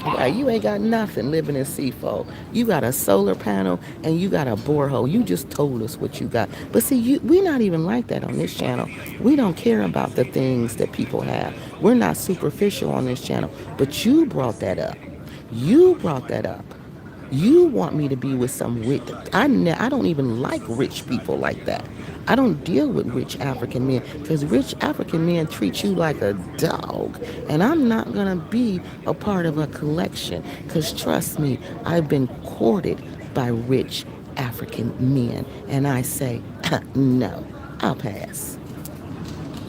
Right, you ain't got nothing living in Seafold. You got a solar panel and you got a borehole. You just told us what you got. But see, we're not even like that on this channel. We don't care about the things that people have. We're not superficial on this channel. But you brought that up. You brought that up. You want me to be with some rich. I don't even like rich people like that. I don't deal with rich African men because rich African men treat you like a dog. And I'm not going to be a part of a collection because trust me, I've been courted by rich African men. And I say, no, I'll pass.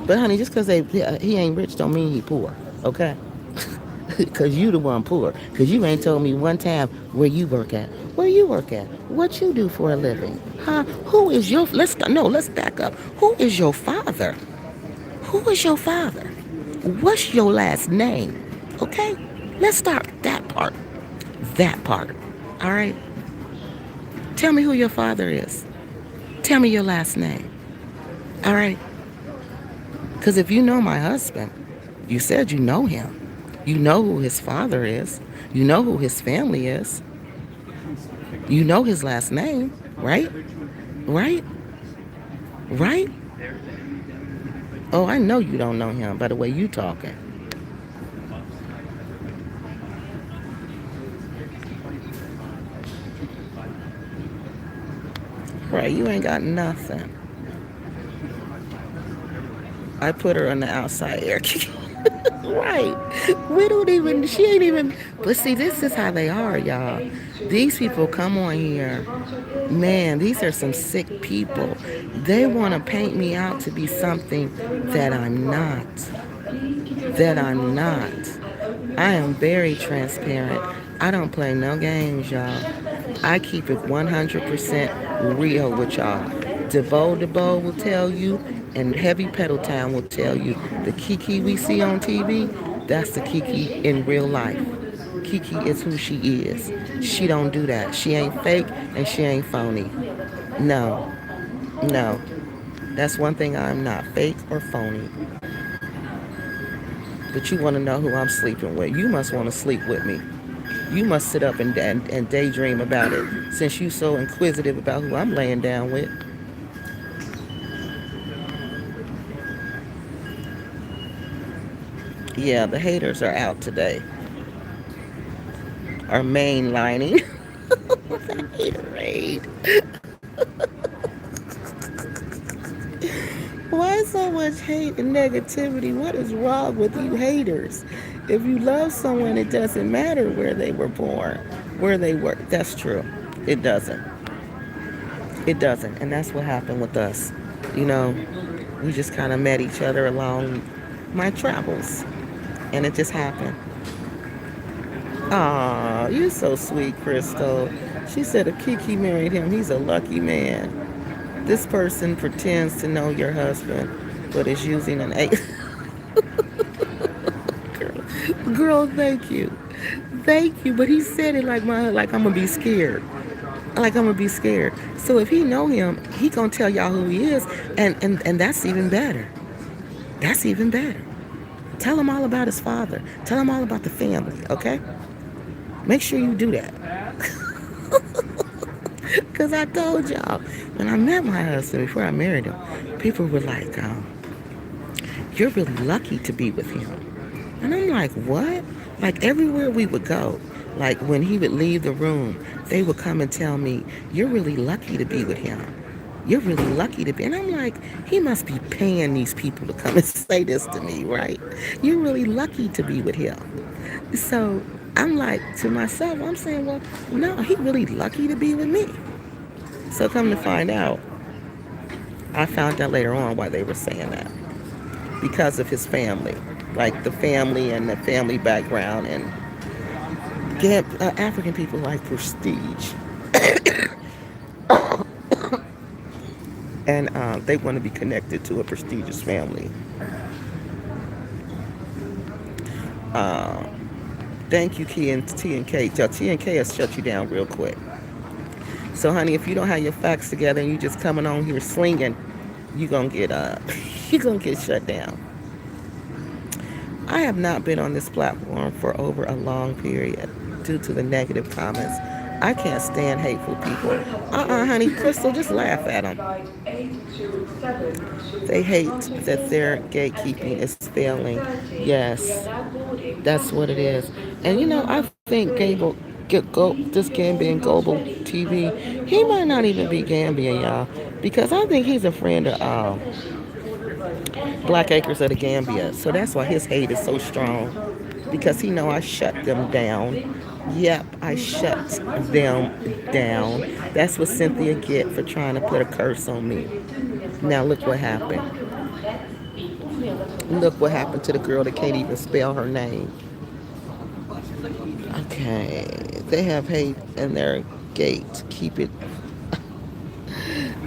But honey, just because he ain't rich don't mean he poor, okay? Because you the one poor. Because you ain't told me one time where you work at. Where you work at? What you do for a living? Huh? Who is your... let's back up. Who is your father? Who is your father? What's your last name? Okay? Let's start that part. That part. All right? Tell me who your father is. Tell me your last name. All right? Because if you know my husband, you said you know him. You know who his father is. You know who his family is. You know his last name, right? Right? Right? Oh, I know you don't know him by the way you talking. Right, you ain't got nothing. I put her on the outside air. Right. We don't even, she ain't even, but see, this is how they are, y'all. These people come on here. Man, these are some sick people. They want to paint me out to be something that I'm not. That I'm not. I am very transparent. I don't play no games, y'all. I keep it 100% real with y'all. DeVoe will tell you, and Heavy Pedal Town will tell you the KeKe we see on TV, that's the KeKe in real life. KeKe is who she is. She don't do that. She ain't fake and she ain't phony. No, no. That's one thing I'm not, fake or phony. But you want to know who I'm sleeping with. You must want to sleep with me. You must sit up and daydream about it since you so inquisitive about who I'm laying down with. Yeah, the haters are out today. Are mainlining the haterade. Why so much hate and negativity? What is wrong with you haters? If you love someone, it doesn't matter where they were born, where they were. That's true. It doesn't. It doesn't. And that's what happened with us. You know, we just kind of met each other along my travels. And it just happened. Aw, you're so sweet, Crystal. She said if KeKe married him, he's a lucky man. This person pretends to know your husband, but is using an A. Girl, thank you. Thank you. But he said it like I'm gonna be scared. Like I'm gonna be scared. So if he know him, he gonna tell y'all who he is, and that's even better. That's even better. Tell him all about his father. Tell him all about the family, okay? Make sure you do that. Because I told y'all, when I met my husband, before I married him, people were like, you're really lucky to be with him. And I'm like, what? Like everywhere we would go, like when he would leave the room, they would come and tell me, you're really lucky to be with him. You're really lucky to be. And I'm like, he must be paying these people to come and say this to me, right? You're really lucky to be with him. So I'm like, to myself, I'm saying, well, no, he really lucky to be with me. So come to find out, I found out later on why they were saying that. Because of his family. Like the family and the family background and African people like prestige. And they want to be connected to a prestigious family. Uh, Thank you, T and K. T and K has shut you down real quick. So, honey, if you don't have your facts together and you just coming on here slinging, you gonna get you gonna get shut down. I have not been on this platform for over a long period due to the negative comments. I can't stand hateful people. Honey, Crystal, just laugh at them. They hate that their gatekeeping is failing. Yes, that's what it is. And you know, I think this Gambian Global TV, he might not even be Gambian, y'all, because I think he's a friend of Black Acres of the Gambia. So that's why his hate is so strong, because he know I shut them down. Yep, I shut them down. That's what Cynthia get for trying to put a curse on me. Now look what happened. Look what happened to the girl that can't even spell her name. Okay, they have hate in their gate. Keep it.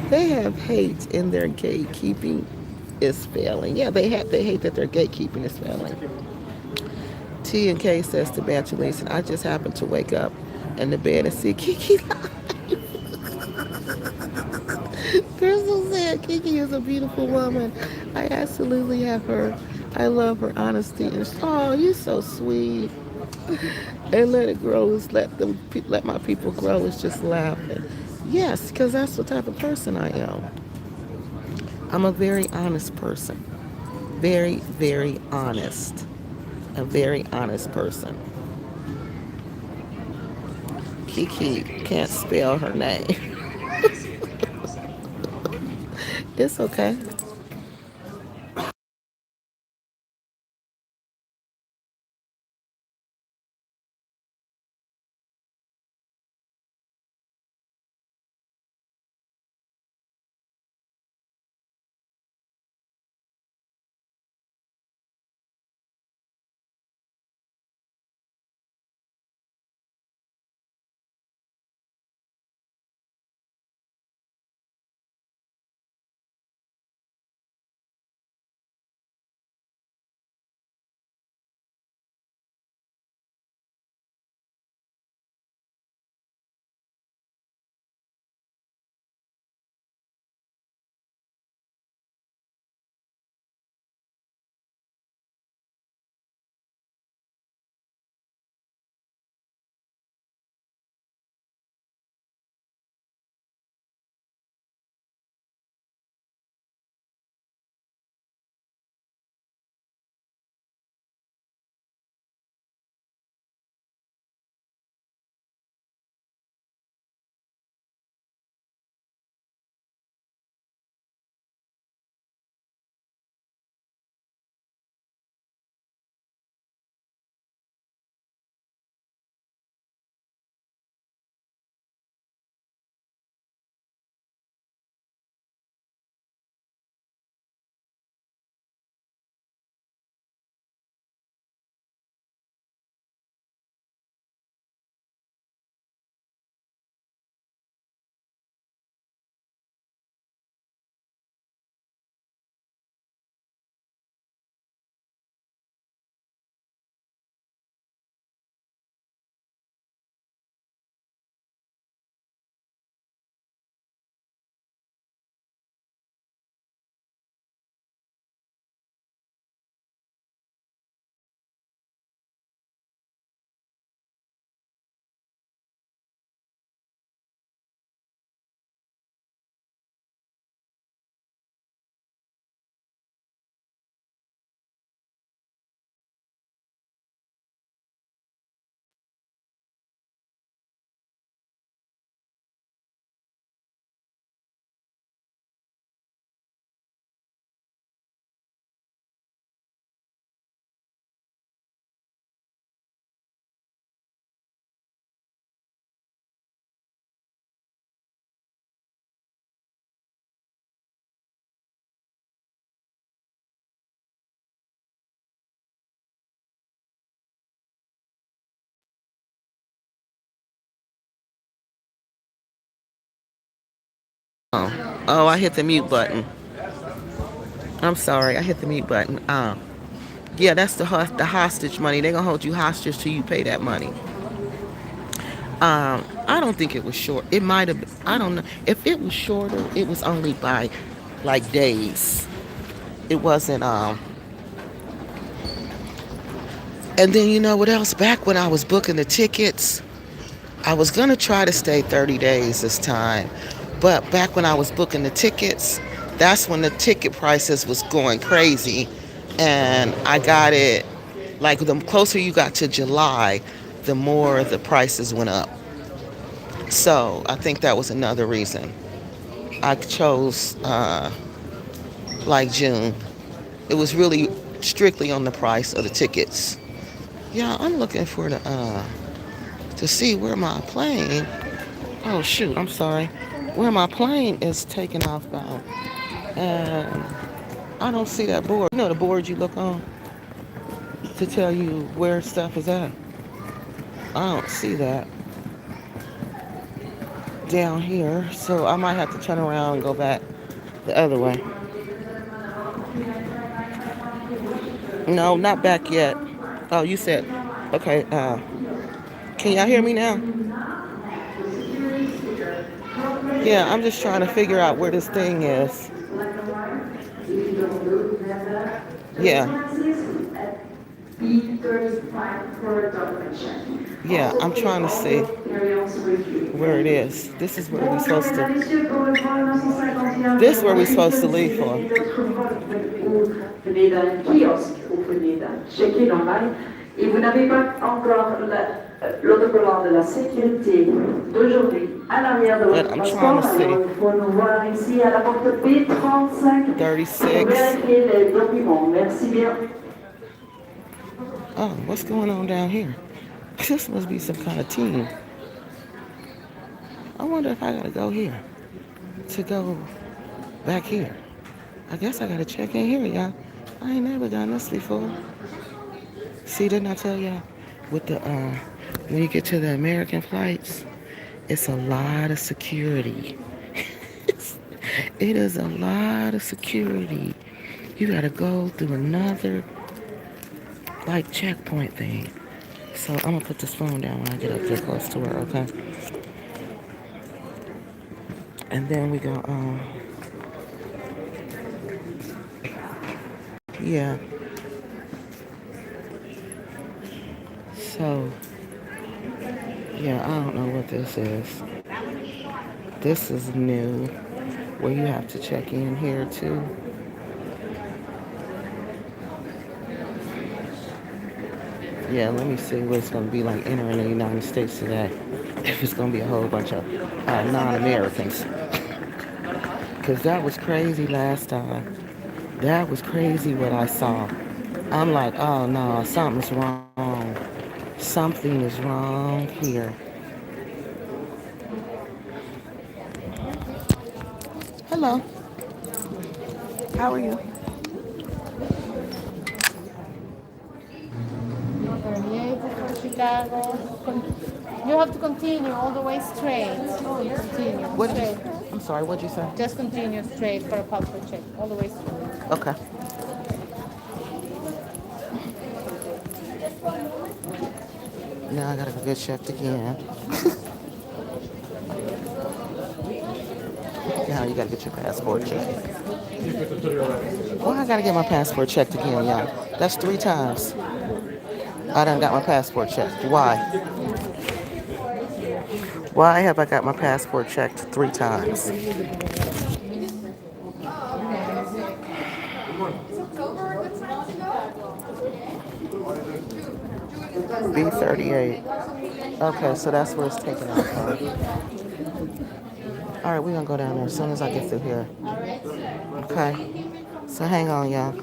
They have hate in their gatekeeping is failing. Yeah, they hate that their gatekeeping is failing. T and K says to Bantalise, I just happened to wake up in the bed and see KeKe. Crystal said KeKe is a beautiful woman. I absolutely have her. I love her honesty and oh, you're so sweet. And let it grow is let my people grow is just laughing. Yes, because that's the type of person I am. I'm a very honest person. Very, very honest. A very honest person. KeKe can't spell her name. It's okay. Oh, I hit the mute button. I'm sorry, I hit the mute button. Yeah, that's the hostage money. They're gonna hold you hostage till you pay that money. I don't think it was short. It might have. I don't know. If it was shorter, it was only by like days. It wasn't. And then you know what else? Back when I was booking the tickets, I was gonna try to stay 30 days this time. But back when I was booking the tickets, that's when the ticket prices was going crazy, and I got it. Like the closer you got to July, the more the prices went up. So I think that was another reason I chose like June. It was really strictly on the price of the tickets. Yeah, I'm looking for the to see where my plane. Oh shoot, I'm sorry. Where my plane is taking off bound, and I don't see that board. You know the board you look on to tell you where stuff is at. I don't see that down here, so I might have to turn around and go back the other way. No, not back yet. Oh, you said, okay. Can y'all hear me now? Yeah, I'm just trying to figure out where this thing is. Yeah. Yeah, I'm trying to see where it is. This is where we're supposed to. This is where we're supposed to leave for. Et vous n'avez pas encore l'autocollant de la sécurité d'aujourd'hui à l'arrière de votre passeport, alors il faut nous voir ici à la porte B35 pour vérifier les documents. Merci bien. Oh, what's going on down here? This must be some kind of team. I wonder if I gotta go here to go back here. I guess I gotta check in here, y'all. I ain't never done this before. See, didn't I tell y'all? With the when you get to the American flights, it's a lot of security. It is a lot of security. You gotta go through another like checkpoint thing. So I'm gonna put this phone down when I get up there close to her, okay? And then we go, yeah. So, yeah, I don't know what this is. This is new, where you have to check in here too. Yeah, let me see what it's gonna be like entering the United States today. If it's gonna be a whole bunch of non-Americans. Because that was crazy last time. That was crazy what I saw. I'm like, oh no, something's wrong. Something is wrong here. Hello. How are you? 38 for Chicago. You have to continue all the way straight. Continue What did you? straight. I'm sorry. What'd you say? Just continue straight for a passport check, all the way straight. Okay. Now I gotta go get checked again. Now you gotta get your passport checked. Why I gotta get my passport checked again, y'all? That's 3 times. I done got my passport checked. Why? Why have I got my passport checked 3 times? B38. Okay, so that's where it's taking off from. All right, we're gonna go down there as soon as I get through here. Okay. So hang on, y'all.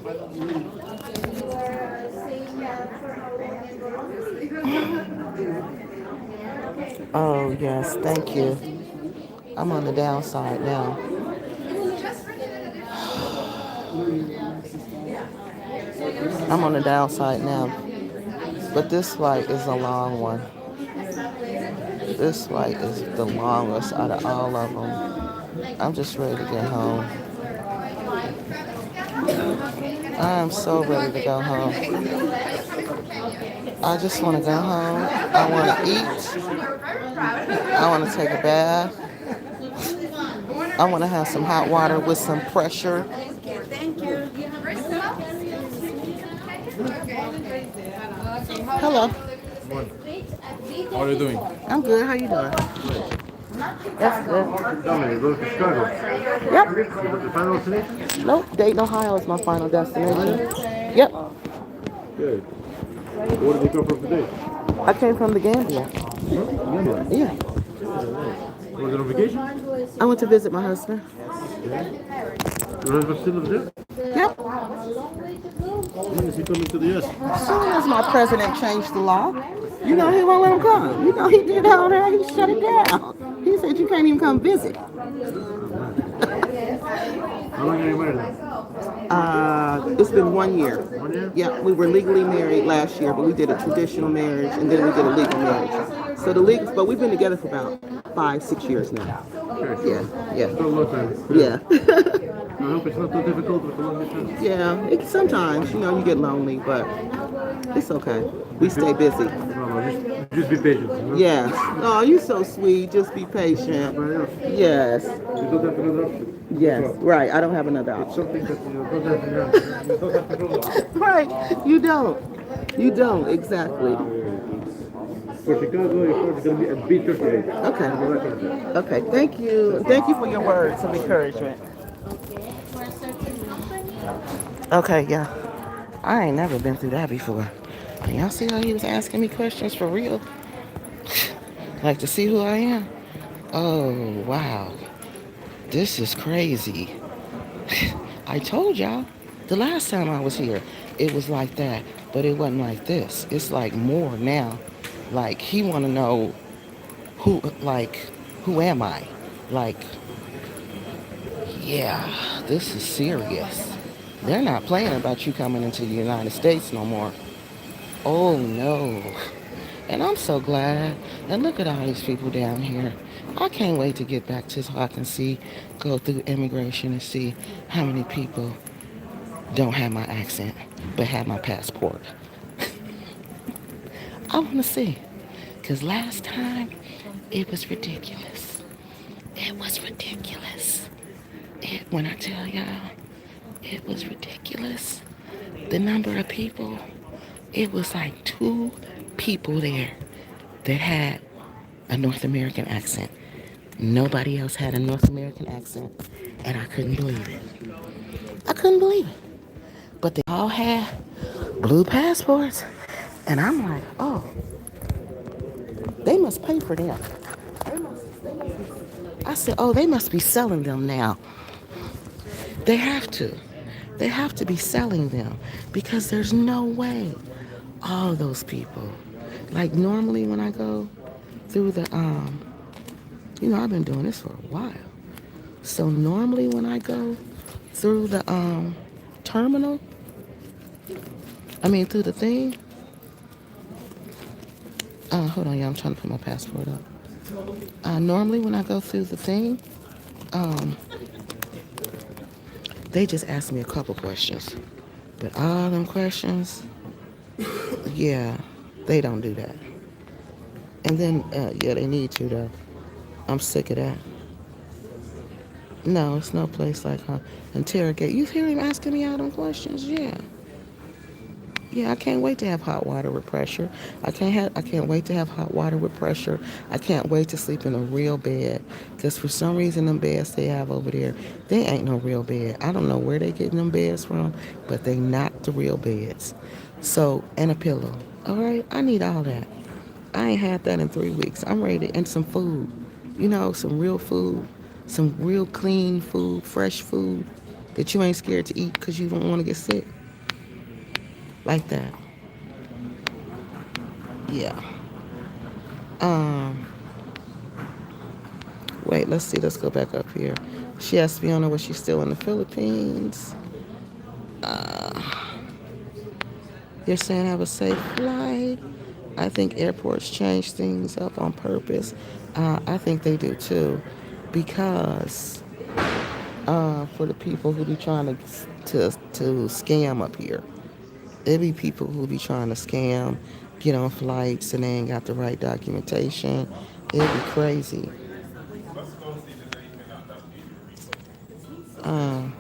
Oh yes, thank you. I'm on the downside now. I'm on the downside now. But this flight is a long one. This flight is the longest out of all of them. I'm just ready to get home. I'm so ready to go home. I just want to go home. I want to eat. I want to take a bath. I want to have some hot water with some pressure. Hello. What? How are you doing? I'm good. How you doing? Good. That's good. Tell me, you go to Chicago. Yep. You go to final destination? Nope. Dayton, Ohio is my final Really? destination. Yep. Good. Where did you come from today? I came from the Gambia. Huh? Gambia. Yeah. Yeah, nice. Was it on vacation? I went to visit my husband. Yeah. Your husband still lives there? Yep. When is he coming to the US? As soon as my president changed the law, you know he won't let him come. You know he did all that. He shut it down. He said you can't even come visit. How long are you married now? It's been 1 year. 1 year? Yeah, we were legally married last year, but we did a traditional marriage and then we did a legal marriage. So the legal, but we've been together for about 5, 6 years now. Okay. Yeah, yeah, Still a long time. yeah, I hope it's not too difficult with the long distance. yeah. Sometimes you get lonely, but it's okay. We stay busy. No, just be patient. You know? Yes. Oh, you're so sweet. Just be patient. Fair enough. Yes. You don't have another option. Yes. Right. I don't have another It's option. something that you don't have to have. You don't have to know. Right. You don't. You don't. Exactly. For Chicago, your first is going to be a big turkey leg. Okay. I'll be right on there. Okay. Thank you. Thank you for your words of encouragement. Okay. Yeah. I ain't never been through that before. And y'all see how he was asking me questions for real? Like to see who I am? Oh, wow. This is crazy. I told y'all the last time I was here, it was like that, but it wasn't like this. It's like more now. Like he want to know who am I? Like, yeah, this is serious. They're not playing about you coming into the United States no more. Oh no. And I'm so glad. And look at all these people down here. I can't wait to get back to so I can go through immigration and see how many people don't have my accent, but have my passport. I want to see. Because last time, it was ridiculous. It was ridiculous. When I tell y'all, it was ridiculous. The number of people, it was like 2 people there that had a North American accent. Nobody else had a North American accent. And I couldn't believe it. I couldn't believe it. But they all had blue passports. And I'm like, oh, they must pay for them. I said, oh, they must be selling them now. They have to. They have to be selling them because there's no way all those people. Like normally when I go through I've been doing this for a while. So normally when I go through the terminal, through the thing. Hold on, y'all. I'm trying to put my passport up. Normally when I go through the thing, they just ask me a couple questions. But all them questions, yeah, they don't do that. And then, yeah, they need to though. I'm sick of that. No, it's no place like interrogate. You hear him asking me all them questions? Yeah. Yeah, I can't wait to have hot water with pressure. I can't wait to have hot water with pressure. I can't wait to sleep in a real bed. Because for some reason them beds they have over there, they ain't no real bed. I don't know where they getting them beds from, but they not the real beds. So, and a pillow. All right, I need all that. I ain't had that in 3 weeks. I'm ready to, and some food. Some real food. Some real clean food, fresh food that you ain't scared to eat because you don't want to get sick. Like that. Yeah. Wait, let's see. Let's go back up here. She asked Fiona was she still in the Philippines. They're saying have a safe flight. I think airports change things up on purpose. I think they do too, because For the people who be trying to scam up here. There be people who be trying to scam, get on flights and they ain't got the right documentation. It'd be crazy. Um,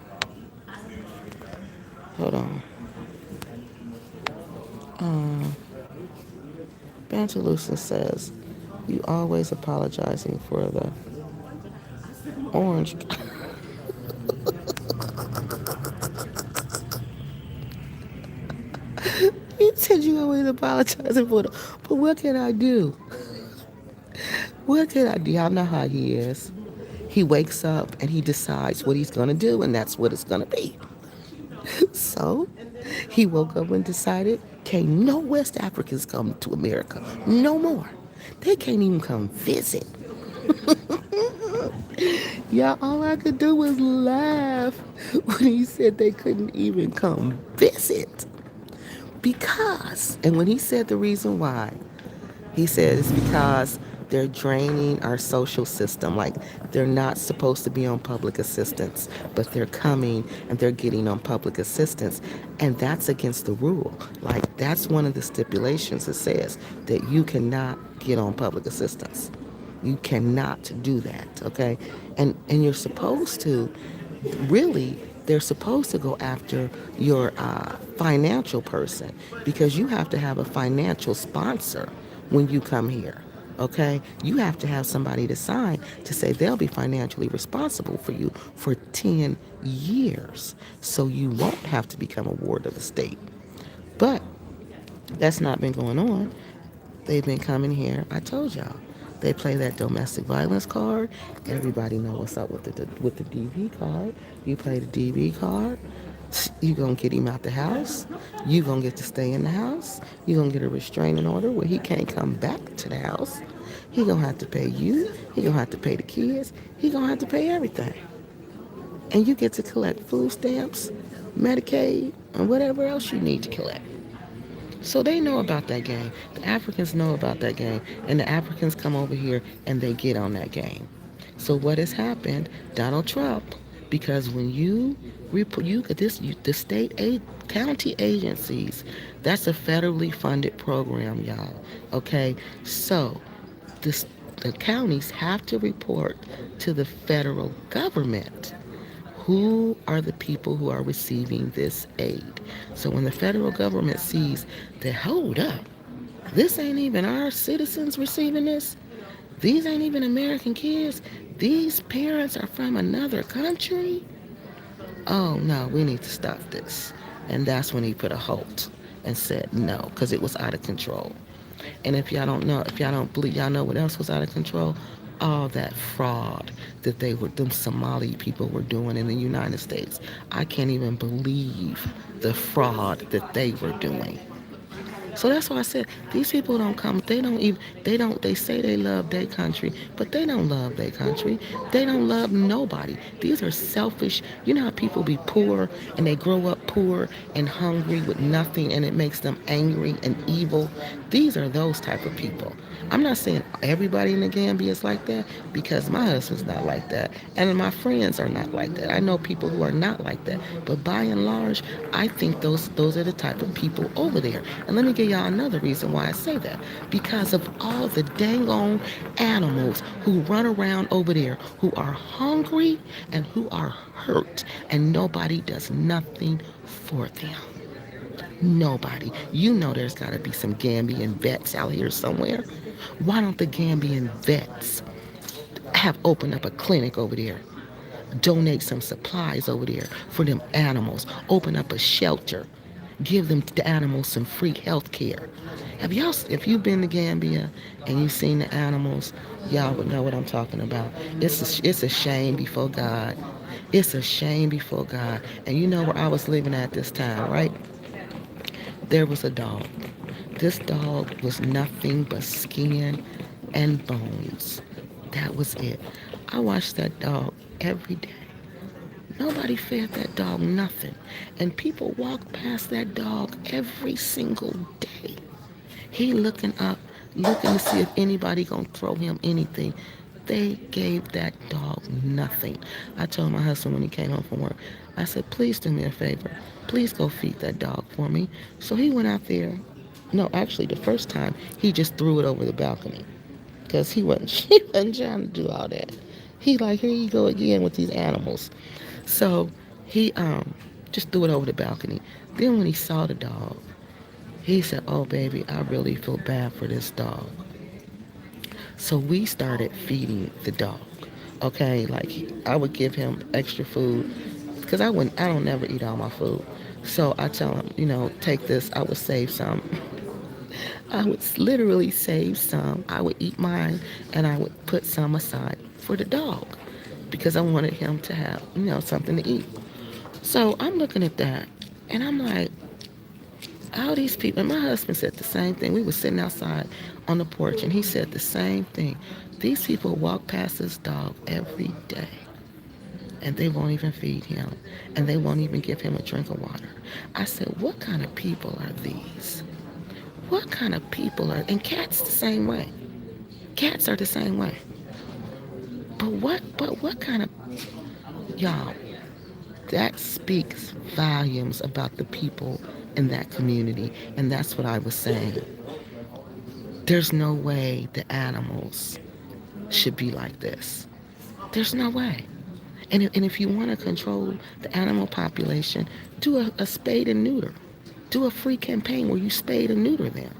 Hold on. Um, Bantalucent says, you always apologizing for the orange. You said you always apologizing for the, but what can I do? What can I do? Y'all know how he is. He wakes up and he decides what he's gonna do, and that's what it's gonna be. So he woke up and decided, can't no West Africans come to America. No more. They can't even come visit. Yeah, all I could do was laugh when he said they couldn't even come visit. Because, and when he said the reason why, he said it's because they're draining our social system. Like they're not supposed to be on public assistance, but they're coming and they're getting on public assistance. And that's against the rule. Like that's one of the stipulations that says that you cannot get on public assistance. You cannot do that, okay? And you're supposed to really they're supposed to go after your financial person because you have to have a financial sponsor when you come here. Okay, you have to have somebody to sign to say they'll be financially responsible for you for 10 years so you won't have to become a ward of the state. But that's not been going on. They've been coming here. I told y'all. They play that domestic violence card. Everybody know what's up with the DV card. You play the DV card, you gonna get him out the house. You gonna get to stay in the house. You gonna get a restraining order where he can't come back to the house. He gonna have to pay you. He gonna have to pay the kids. He gonna have to pay everything. And you get to collect food stamps, Medicaid, and whatever else you need to collect. So they know about that game. The Africans know about that game. And the Africans come over here and they get on that game. So what has happened, Donald Trump, because when you the state county agencies, that's a federally funded program, y'all. Okay? So this the counties have to report to the federal government who are the people who are receiving this aid. So when the federal government sees that, hold up, this ain't even our citizens receiving this, these ain't even American kids, these parents are from another country, oh no, we need to stop this. And that's when he put a halt and said no, because it was out of control. And if y'all don't believe, y'all know what else was out of control? All that fraud that them Somali people were doing in the United States. I can't even believe the fraud that they were doing. So that's why I said these people don't come. They don't even. They don't. They say they love their country, but they don't love their country. They don't love nobody. These are selfish. You know how people be poor and they grow up poor and hungry with nothing, and it makes them angry and evil. These are those type of people. I'm not saying everybody in the Gambia is like that because my husband's not like that, and my friends are not like that. I know people who are not like that, but by and large, I think those are the type of people over there. And let me give y'all another reason why I say that. Because of all the dang on animals who run around over there who are hungry and who are hurt, and nobody does nothing for them. Nobody. You know there's got to be some Gambian vets out here somewhere. Why don't the Gambian vets have opened up a clinic over there? Donate some supplies over there for them animals. Open up a shelter. Give them the animals some free health care. If you've been to Gambia and you've seen the animals, y'all would know what I'm talking about. It's a shame before God. It's a shame before God. And you know where I was living at this time, right? There was a dog. This dog was nothing but skin and bones. That was it. I watched that dog every day. Nobody fed that dog nothing. And people walked past that dog every single day. He looking up, looking to see if anybody gonna throw him anything. They gave that dog nothing. I told my husband when he came home from work, I said, please do me a favor. Please go feed that dog for me. So he went out there. No, actually, the first time, he just threw it over the balcony because he wasn't trying to do all that. He like, here you go again with these animals. So he just threw it over the balcony. Then when he saw the dog, he said, oh baby, I really feel bad for this dog. So we started feeding the dog. Okay, like I would give him extra food because I don't never eat all my food. So I tell him, take this. I would save some. I would literally save some. I would eat mine and I would put some aside for the dog because I wanted him to have, something to eat. So I'm looking at that and I'm like, all these people, and my husband said the same thing. We were sitting outside on the porch and he said the same thing. These people walk past this dog every day and they won't even feed him and they won't even give him a drink of water. I said, what kind of people are these? What kind of people are, and cats the same way. Cats are the same way. But what kind of, y'all, that speaks volumes about the people in that community. And that's what I was saying. There's no way the animals should be like this. There's no way. And if you want to control the animal population, do a spade and neuter. Do a free campaign where you spade and neuter them.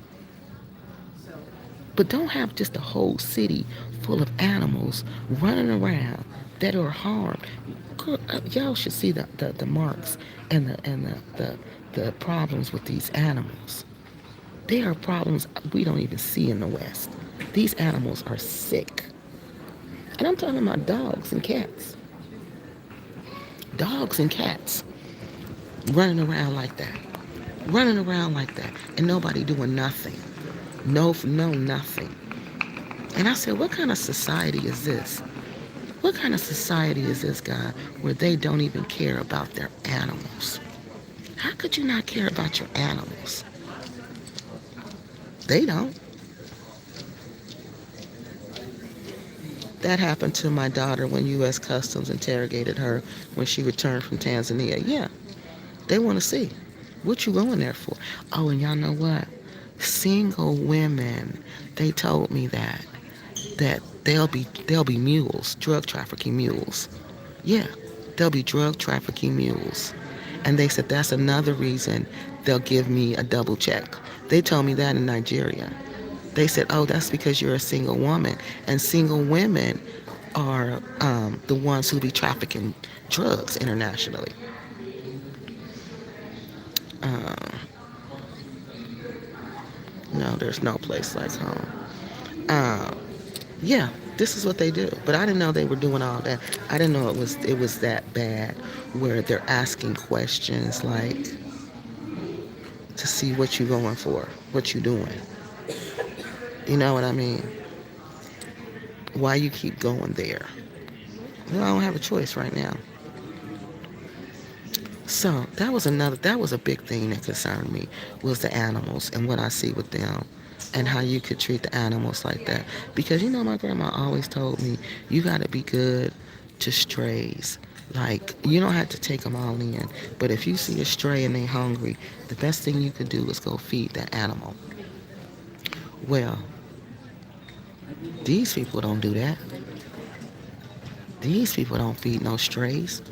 But don't have just a whole city full of animals running around that are harmed. Girl, y'all should see the marks and the problems with these animals. There are problems we don't even see in the West. These animals are sick. And I'm talking about dogs and cats. Dogs and cats running around like that. Running around like that. And nobody doing nothing. No, nothing. And I said, what kind of society is this? What kind of society is this, God, where they don't even care about their animals? How could you not care about your animals? They don't. That happened to my daughter when U.S. Customs interrogated her when she returned from Tanzania. Yeah, they want to see what you going there for. Oh, and y'all know what? Single women, they told me that they'll be mules, drug trafficking mules. Yeah, they'll be drug trafficking mules. And they said that's another reason they'll give me a double check. They told me that in Nigeria. They said, oh, that's because you're a single woman. And single women are the ones who be trafficking drugs internationally. Uh, no, there's no place like home. Uh, yeah, this is what they do. But I didn't know they were doing all that. I didn't know it was that bad where they're asking questions like to see what you going for, what you doing. You know what I mean? Why you keep going there? Well, I don't have a choice right now. So that was a big thing that concerned me was the animals and what I see with them and how you could treat the animals like that. Because my grandma always told me you got to be good to strays. Like, you don't have to take them all in, but if you see a stray and they hungry, the best thing you could do is go feed that animal. Well, these people don't do that. These people don't feed no strays.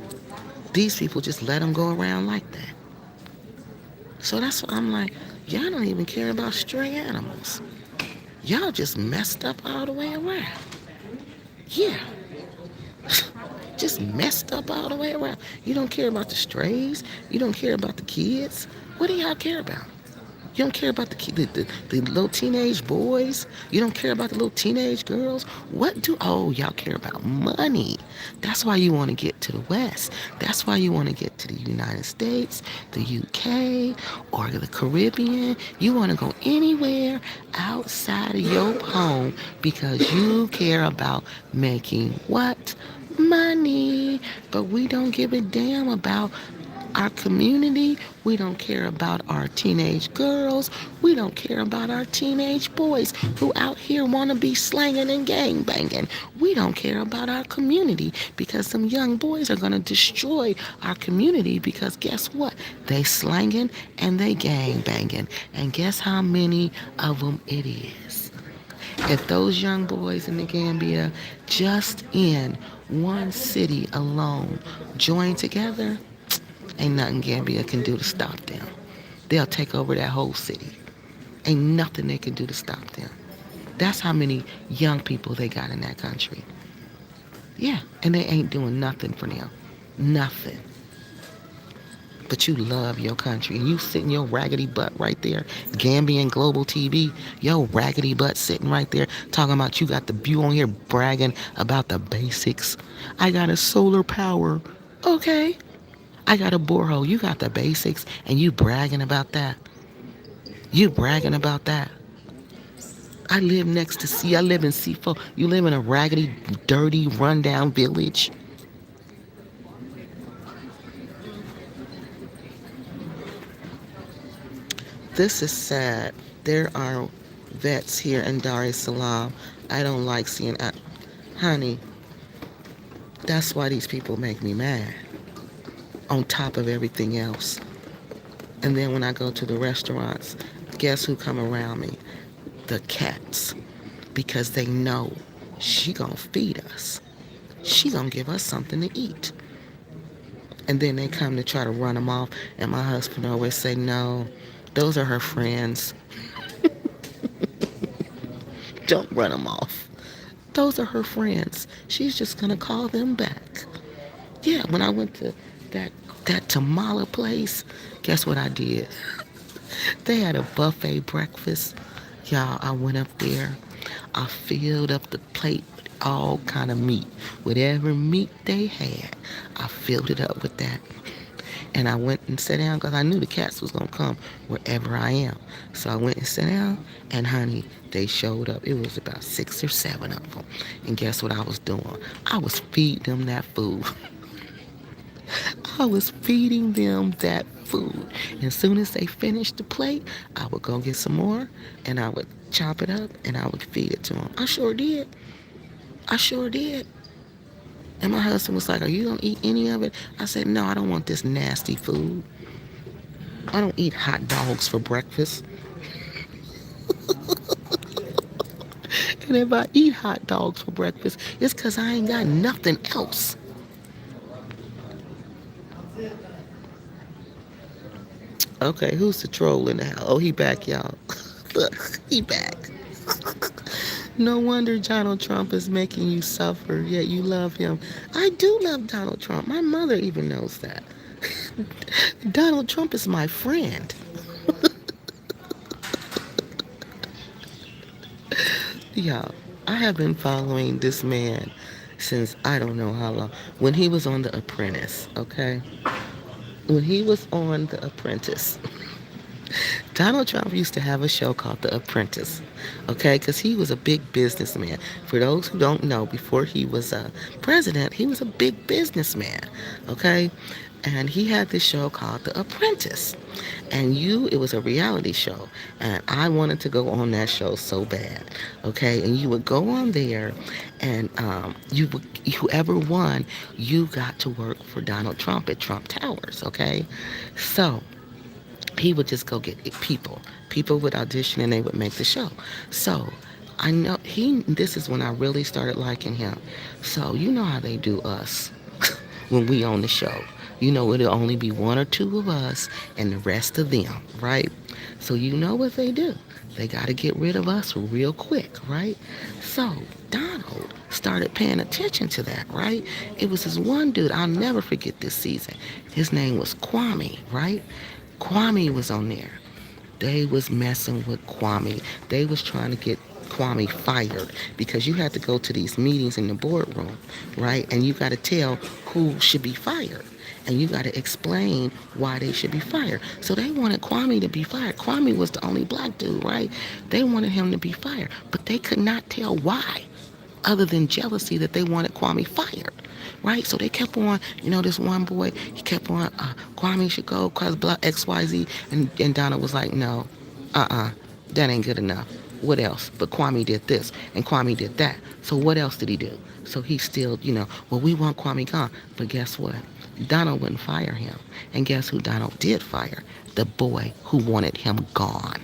These people just let them go around like that. So that's what I'm like, y'all don't even care about stray animals. Y'all just messed up all the way around. Yeah. Just messed up all the way around. You don't care about the strays. You don't care about the kids. What do y'all care about? You don't care about the little teenage boys. You don't care about the little teenage girls. Y'all care about money. That's why you want to get to the West. That's why you want to get to the United States, the UK, or the Caribbean. You want to go anywhere outside of your home because you care about making what? Money. But we don't give a damn about Our community, we don't care about our teenage girls. We don't care about our teenage boys who out here want to be slanging and gang banging. We don't care about our community because some young boys are going to destroy our community because guess what? They slanging and they gang banging. And guess how many of them it is? If those young boys in the Gambia just in one city alone join together, ain't nothing Gambia can do to stop them. They'll take over that whole city. Ain't nothing they can do to stop them. That's how many young people they got in that country. Yeah, and they ain't doing nothing for them. Nothing. But you love your country. And you sitting your raggedy butt right there, Gambian Global TV, your raggedy butt sitting right there talking about you on here bragging about the basics. I got a solar power. Okay. I got a borehole. You got the basics and you bragging about that. You bragging about that. I live next to sea. I live in C4. You live in a raggedy, dirty, rundown village. This is sad. There are vets here in Dar es Salaam. I don't like seeing. Honey, that's why these people make me mad. On top of everything else. And then when I go to the restaurants, guess who come around me? The cats. Because they know she gonna feed us. She gonna give us something to eat. And then they come to try to run them off. And my husband always say, no, those are her friends. Don't run them off. Those are her friends. She's just gonna call them back. Yeah, when I went to that tamale place, guess what I did? They had a buffet breakfast. Y'all, I went up there. I filled up the plate with all kind of meat. Whatever meat they had, I filled it up with that. And I went and sat down because I knew the cats was going to come wherever I am. So I went and sat down, and honey, they showed up. It was about 6 or 7 of them. And guess what I was doing? I was feeding them that food. I was feeding them that food. And as soon as they finished the plate, I would go get some more, and I would chop it up, and I would feed it to them. I sure did. I sure did. And my husband was like, are you going to eat any of it? I said, no, I don't want this nasty food. I don't eat hot dogs for breakfast. And if I eat hot dogs for breakfast, it's because I ain't got nothing else. Okay, who's the troll in the house? Oh, he back, y'all. Look, he back. No wonder Donald Trump is making you suffer, yet you love him. I do love Donald Trump. My mother even knows that. Donald Trump is my friend. Y'all, I have been following this man since I don't know how long. When he was on The Apprentice, okay? When he was on The Apprentice, Donald Trump used to have a show called The Apprentice, okay? Because he was a big businessman. For those who don't know, before he was a president, he was a big businessman, okay? And he had this show called The Apprentice. And it was a reality show. And I wanted to go on that show so bad, okay? And you would go on there, and whoever won, you got to work for Donald Trump at Trump Towers, okay? So he would just go get people. People would audition and they would make the show. So I know this is when I really started liking him. So you know how they do us when we on the show. You know, it'll only be 1 or 2 of us and the rest of them, right? So you know what they do. They got to get rid of us real quick, right? So Donald started paying attention to that, right? It was this one dude, I'll never forget this season. His name was Kwame, right? Kwame was on there. They was messing with Kwame. They was trying to get Kwame fired because you had to go to these meetings in the boardroom, right? And you got to tell who should be fired. And you got to explain why they should be fired. So they wanted Kwame to be fired. Kwame was the only black dude, right? They wanted him to be fired, but they could not tell why, other than jealousy that they wanted Kwame fired. right? So they kept on, this one boy, he kept on, Kwame should go because XYZ. And Donna was like, no, that ain't good enough. What else? But Kwame did this and Kwame did that. So what else did he do? So he still, well, we want Kwame gone. But guess what? Donald wouldn't fire him. And guess who Donald did fire? The boy who wanted him gone.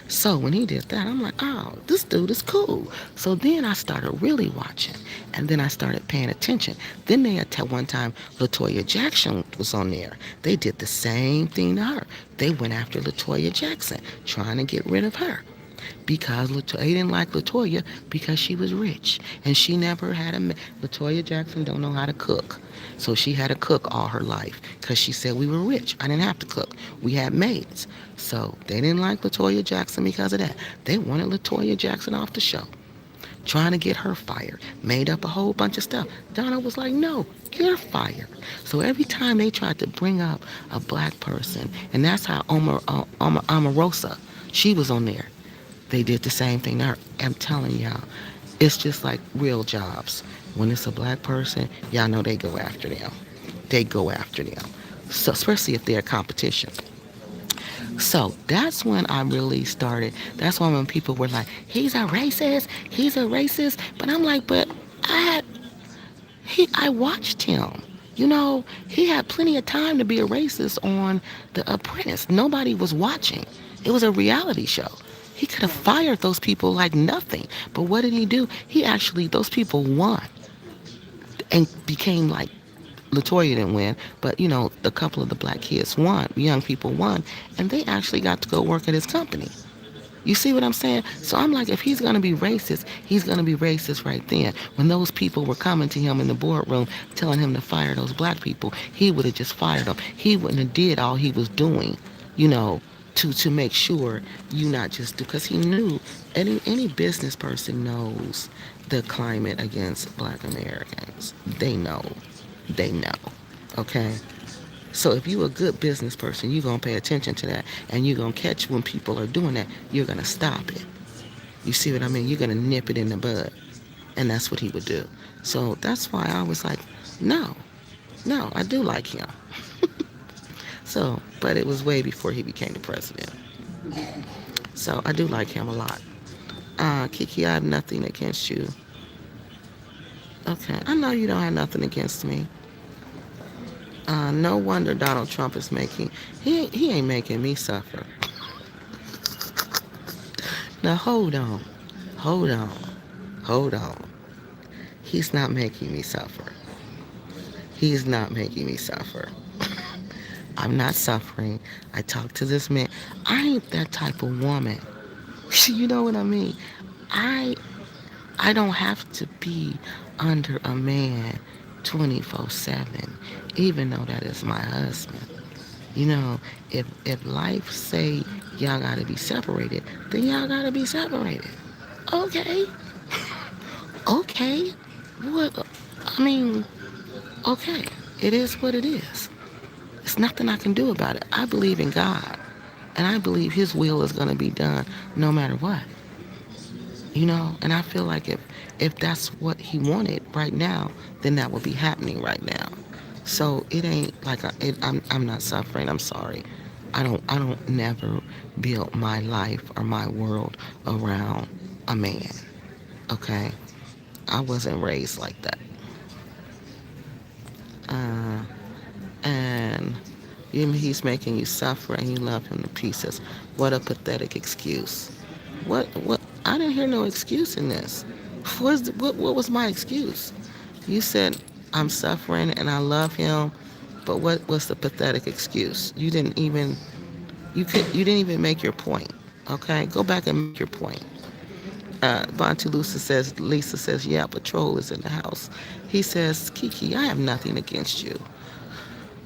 So when he did that, I'm like, oh, this dude is cool. So then I started really watching, and then I started paying attention. Then they at one time, Latoya Jackson was on there. They did the same thing to her. They went after Latoya Jackson, trying to get rid of her because they didn't like Latoya because she was rich and she never had Latoya Jackson don't know how to cook. So she had to cook all her life because she said we were rich. I didn't have to cook. We had maids. So they didn't like Latoya Jackson because of that. They wanted Latoya Jackson off the show, trying to get her fired, made up a whole bunch of stuff. Donna was like, no, you're fired. So every time they tried to bring up a black person, and that's how Omarosa, she was on there. They did the same thing to her. I'm telling y'all, it's just like real jobs. When it's a black person, y'all know they go after them. They go after them. So especially if they're competition. So that's when I really started. That's when people were like, he's a racist. He's a racist. But I'm like, but I had I watched him. He had plenty of time to be a racist on The Apprentice. Nobody was watching. It was a reality show. He could have fired those people like nothing. But what did he do? Those people won and became like, Latoya didn't win, but a couple of the black kids won, young people won, and they actually got to go work at his company. You see what I'm saying? So I'm like, if he's going to be racist, he's going to be racist right then. When those people were coming to him in the boardroom telling him to fire those black people, he would have just fired them. He wouldn't have did all he was doing, to make sure you not just do, because he knew any business person knows the climate against black Americans. They know. Okay? So if you're a good business person, you're going to pay attention to that, and you're going to catch when people are doing that. You're going to stop it. You see what I mean? You're going to nip it in the bud. And that's what he would do. So that's why I was like, no, I do like him. So, but it was way before he became the president. So I do like him a lot. KeKe, I have nothing against you. Okay, I know you don't have nothing against me. No wonder Donald Trump is he ain't making me suffer. Now hold on, hold on, hold on. He's not making me suffer. He's not making me suffer. I'm not suffering. I talked to this man. I ain't that type of woman. You know what I mean? I I don't have to be under a man 24/7, even though that is my husband. If life say y'all gotta be separated, then y'all gotta be separated. Okay. Okay. What? I mean, okay. It is what it is. There's nothing I can do about it. I believe in God, and I believe His will is gonna be done no matter what. And I feel like if that's what He wanted right now, then that would be happening right now. So it ain't like I'm not suffering. I'm sorry. I don't never build my life or my world around a man. Okay, I wasn't raised like that. Uh, and he's making you suffer and you love him to pieces. What a pathetic excuse. What? I didn't hear no excuse in this. What was my excuse? You said I'm suffering and I love him, but what was the pathetic excuse? You didn't even make your point. Okay, go back and make your point. Bonte Lisa says, yeah, Patrol is in the house. He says, KeKe, I have nothing against you,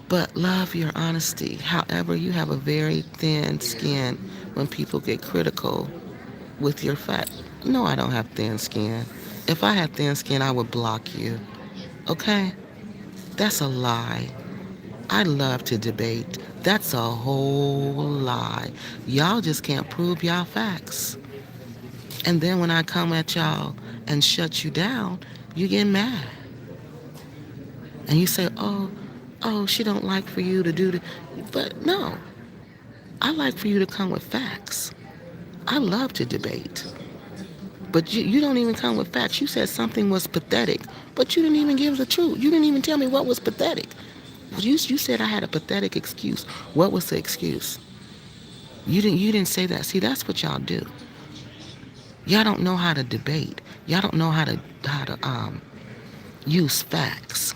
but love your honesty. However, you have a very thin skin when people get critical with your fat. No, I don't have thin skin. If I had thin skin, I would block you. Okay? That's a lie. I love to debate. That's a whole lie. Y'all just can't prove y'all facts. And then when I come at y'all and shut you down, you get mad. And you say, oh, she don't like for you to do the, but no, I like for you to come with facts. I love to debate. But you don't even come with facts. You said something was pathetic, but you didn't even give the truth. You didn't even tell me what was pathetic. You said I had a pathetic excuse. What was the excuse? You didn't say that. See, that's what y'all do. Y'all don't know how to debate. Y'all don't know how to use facts.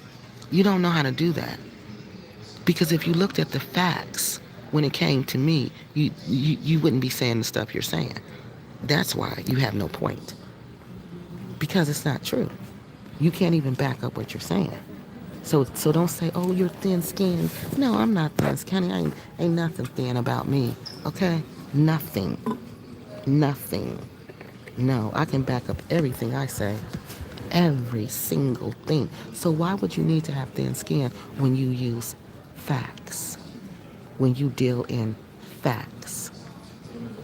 You don't know how to do that. Because if you looked at the facts when it came to me, you wouldn't be saying the stuff you're saying. That's why you have no point. Because it's not true. You can't even back up what you're saying. So don't say, oh, you're thin skinned. No, I'm not thin skinned. Ain't nothing thin about me. Okay? Nothing. Nothing. No, I can back up everything I say. Every single thing. So why would you need to have thin skin when you use facts? When you deal in facts?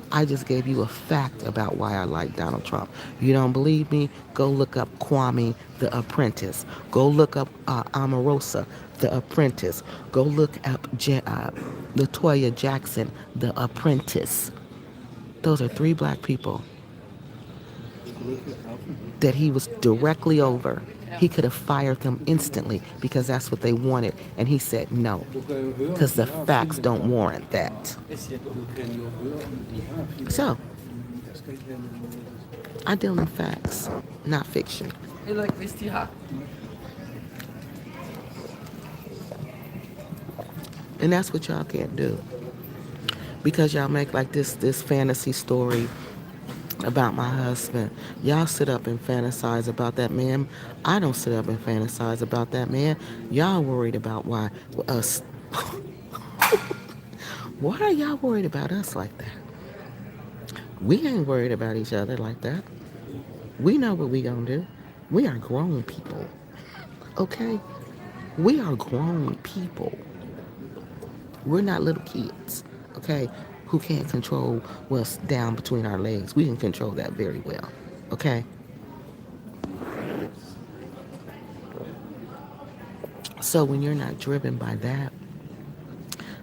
I just gave you a fact about why I like Donald Trump. You don't believe me? Go look up Kwame the Apprentice. Go look up Omarosa the Apprentice. Go look up Latoya Jackson the Apprentice. Those are three black people that he was directly over. He could have fired them instantly because that's what they wanted. And he said no, because the facts don't warrant that. So, I deal in facts, not fiction. And that's what y'all can't do. Because y'all make like this fantasy story about my husband. Y'all sit up and fantasize about that man. I don't sit up and fantasize about that man. Y'all worried about why us. Why are y'all worried about us like that? We ain't worried about each other like that. We know what we gonna do. We are grown people. Okay? We are grown people. We're not little kids. Okay? Who can't control what's down between our legs. We can control that very well. Okay? So when you're not driven by that,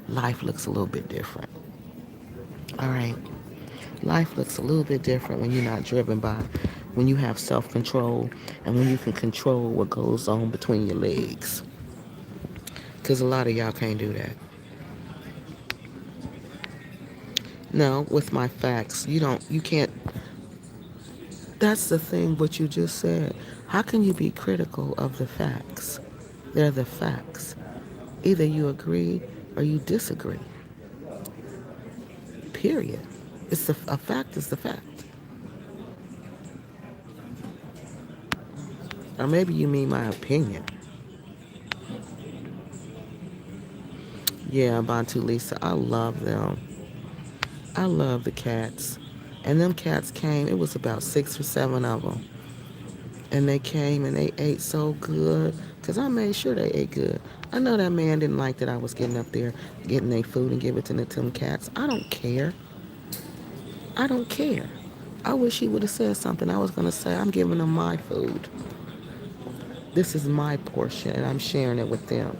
life looks a little bit different. All right? Life looks a little bit different when you're not driven by, when you have self-control and when you can control what goes on between your legs. Because a lot of y'all can't do that. No, with my facts, you can't. That's the thing, what you just said. How can you be critical of the facts? They're the facts. Either you agree or you disagree. Period. A fact is the fact. Or maybe you mean my opinion. Yeah, Bantu Lisa, I love them. I love the cats. And them cats came, it was about 6 or 7 of them. And they came and they ate so good. Because I made sure they ate good. I know that man didn't like that I was getting up there, getting their food and giving it to them cats. I don't care. I don't care. I wish he would have said something. I was going to say, I'm giving them my food. This is my portion and I'm sharing it with them.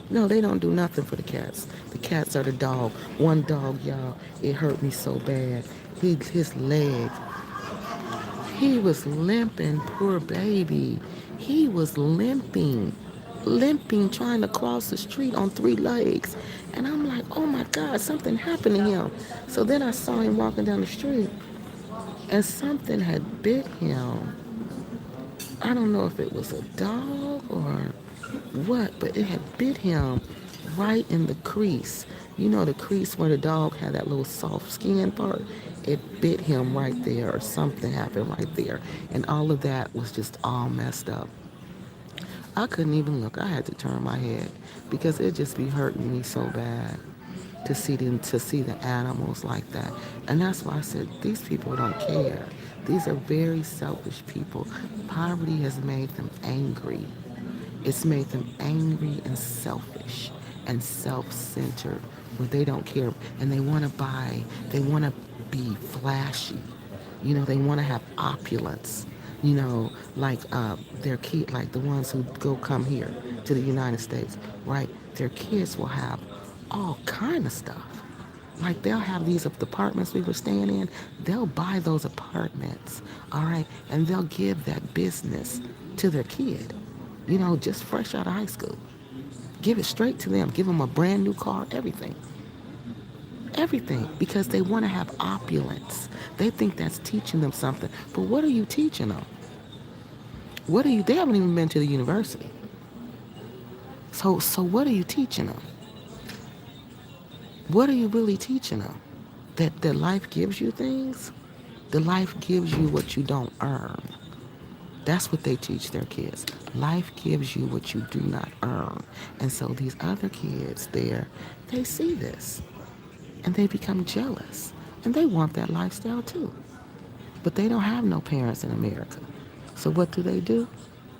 No, they don't do nothing for the cats. The cats are the dog. One dog, y'all, it hurt me so bad. His leg, he was limping, poor baby. He was limping, trying to cross the street on 3 legs. And I'm like, oh my God, something happened to him. So then I saw him walking down the street and something had bit him. I don't know if it was a dog or what, but it had bit him right in the crease. You know the crease where the dog had that little soft skin part? It bit him right there, or something happened right there. And all of that was just all messed up. I couldn't even look. I had to turn my head because it just be hurting me so bad to see the animals like that. And that's why I said these people don't care. These are very selfish people. Poverty has made them angry. It's made them angry and selfish and self-centered where they don't care and they want to buy, they want to be flashy. They want to have opulence. You know, like their kid, like the ones who go come here to the United States, right? Their kids will have all kind of stuff. Like they'll have these apartments we were staying in. They'll buy those apartments, all right, and they'll give that business to their kid. You know, just fresh out of high school. Give it straight to them. Give them a brand new car, everything. Everything. Because they want to have opulence. They think that's teaching them something. But what are you teaching them? They haven't even been to the university. So what are you teaching them? What are you really teaching them? That life gives you things? The life gives you what you don't earn. That's what they teach their kids. Life gives you what you do not earn. And so these other kids there, they see this and they become jealous and they want that lifestyle too. But they don't have no parents in America. So what do?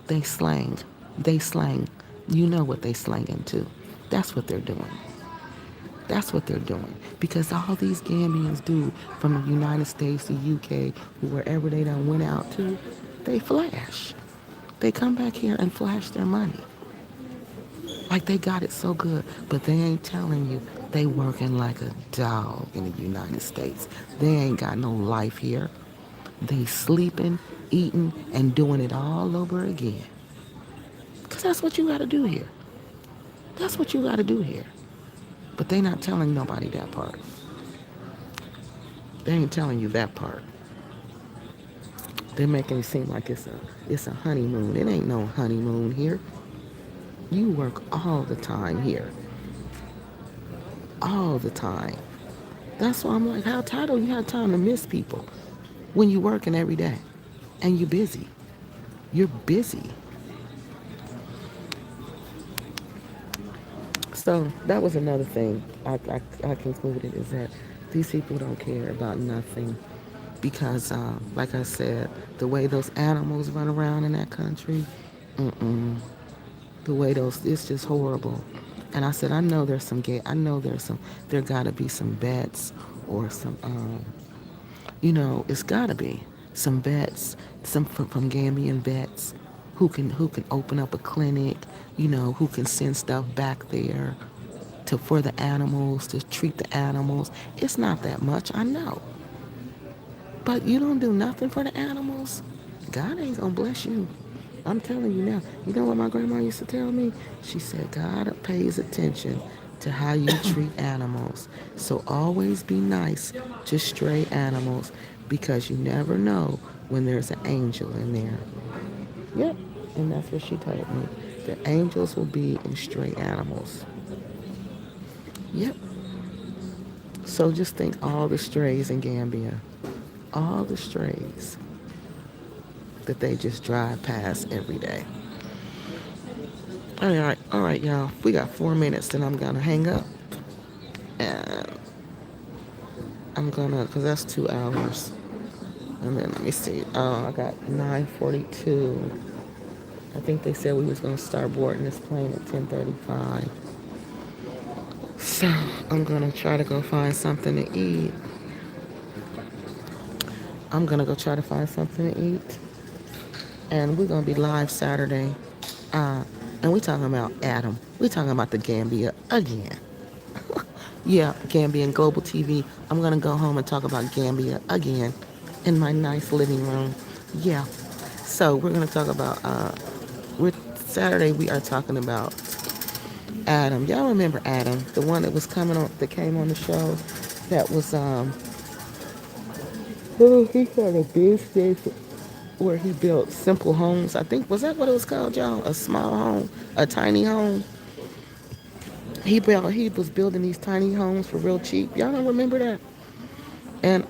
They slang. They slang. You know what they slang into. That's what they're doing. That's what they're doing. Because all these Gambians do from the United States, the UK, wherever they done went out to, they flash. They come back here and flash their money. Like they got it so good, but they ain't telling you they working like a dog in the United States. They ain't got no life here. They sleeping, eating, and doing it all over again. Because that's what you got to do here. That's what you got to do here. But they not telling nobody that part. They ain't telling you that part. They're making it seem like it's a honeymoon. It ain't no honeymoon here. You work all the time here. All the time. That's why I'm like, how title you have time to miss people when you working every day and you busy. You're busy. So that was another thing I concluded is that these people don't care about nothing because, like I said, the way those animals run around in that country, mm-mm, the way those, it's just horrible. And I said, I know there's some gay, I know there gotta be some vets or some, it's gotta be some vets, some from Gambian vets who can open up a clinic, who can send stuff back there to for the animals to treat the animals. It's not that much, I know, but you don't do nothing for the animals. God ain't gonna bless you. I'm telling you now. You know what my grandma used to tell me? She said, God pays attention to how you treat animals. So always be nice to stray animals because you never know when there's an angel in there. Yep. And that's what she told me. The angels will be in stray animals. Yep. So just think all the strays in Gambia. All the strays that they just drive past every day. All right, y'all. We got 4 minutes, then I'm gonna hang up, and cause that's 2 hours. And then let me see. I got 9:42. I think they said we was gonna start boarding this plane at 10:35. So I'm gonna try to go find something to eat. I'm gonna go try to find something to eat, and we're gonna be live Saturday. And we talking about Adam. We talking about the Gambia again. Yeah, Gambia and Global TV. I'm gonna go home and talk about Gambia again in my nice living room. Yeah. So we're gonna talk about we're Saturday we are talking about Adam. Y'all remember Adam, the one that was coming on that came on the show that was oh, he had a business where he built simple homes. I think was that what it was called, y'all? A small home, a tiny home. He was building these tiny homes for real cheap. Y'all don't remember that? And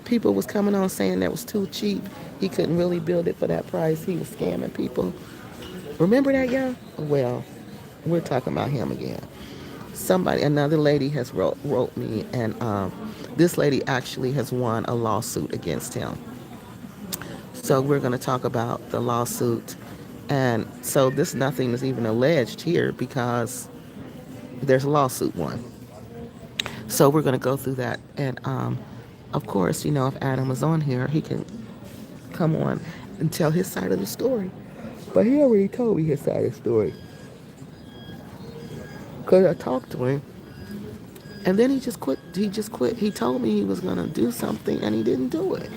people was coming on saying that was too cheap. He couldn't really build it for that price. He was scamming people. Remember that, y'all? Well, we're talking about him again. Another lady has wrote me, and this lady actually has won a lawsuit against him. So we're going to talk about the lawsuit. And so this nothing is even alleged here because there's a lawsuit one. So we're going to go through that. And of course, if Adam was on here, he can come on and tell his side of the story. But he already told me his side of the story. Because I talked to him. And then he just quit. He just quit. He told me he was going to do something and he didn't do it.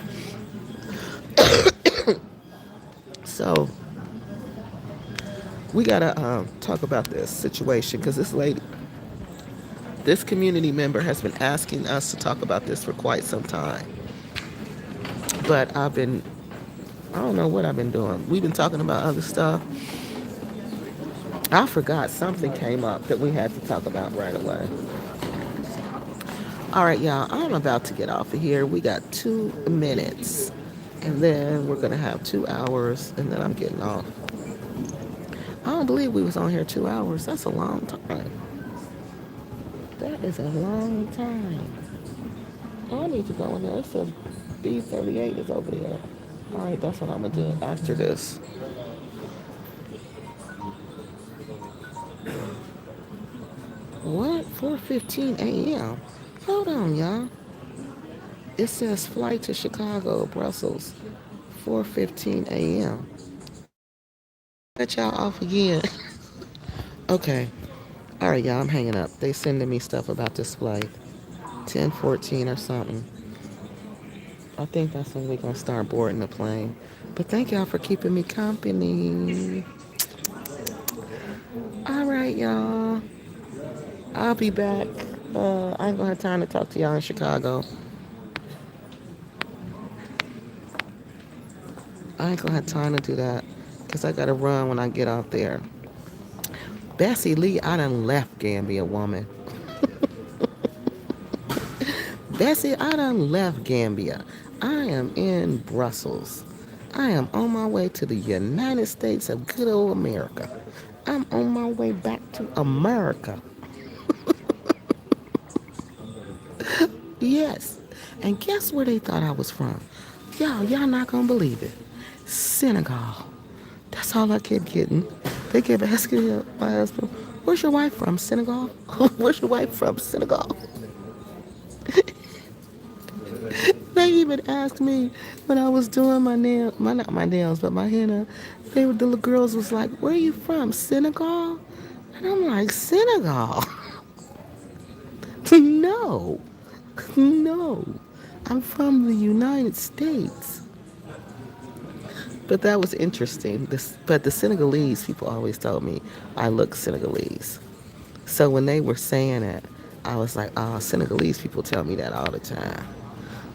So we got to talk about this situation because this community member has been asking us to talk about this for quite some time. But I don't know what I've been doing. We've been talking about other stuff. I forgot something came up that we had to talk about right away. All right, y'all, I'm about to get off of here. We got 2 minutes, and then we're going to have 2 hours, and then I'm getting off. I don't believe we was on here 2 hours. That's a long time. That is a long time. I need to go in there. It says B38 is over there. All right, that's what I'm going to do after this. What? 4:15 a.m. Hold on, y'all. It says flight to Chicago, Brussels, 4:15 a.m. Cut y'all off again. Okay. All right, y'all. I'm hanging up. They sending me stuff about this flight, 10:14 or something. I think that's when we're gonna start boarding the plane. But thank y'all for keeping me company. All right, y'all. I'll be back. I ain't gonna have time to talk to y'all in Chicago. I ain't gonna have time to do that because I gotta run when I get out there. Bessie Lee, I done left Gambia, woman. Bessie, I done left Gambia. I am in Brussels. I am on my way to the United States of good old America. I'm on my way back to America. Yes. And guess where they thought I was from? Y'all not gonna believe it. Senegal. That's all I kept getting. They kept asking my husband, where's your wife from? Senegal? Where's your wife from? Senegal. They even asked me when I was doing my nail, my not my nails, but my henna. The little girls was like, "Where are you from? Senegal?" And I'm like, "Senegal? No, no. I'm from the United States." But that was interesting. But the Senegalese people always told me I look Senegalese. So when they were saying it, I was like, "Oh, Senegalese people tell me that all the time."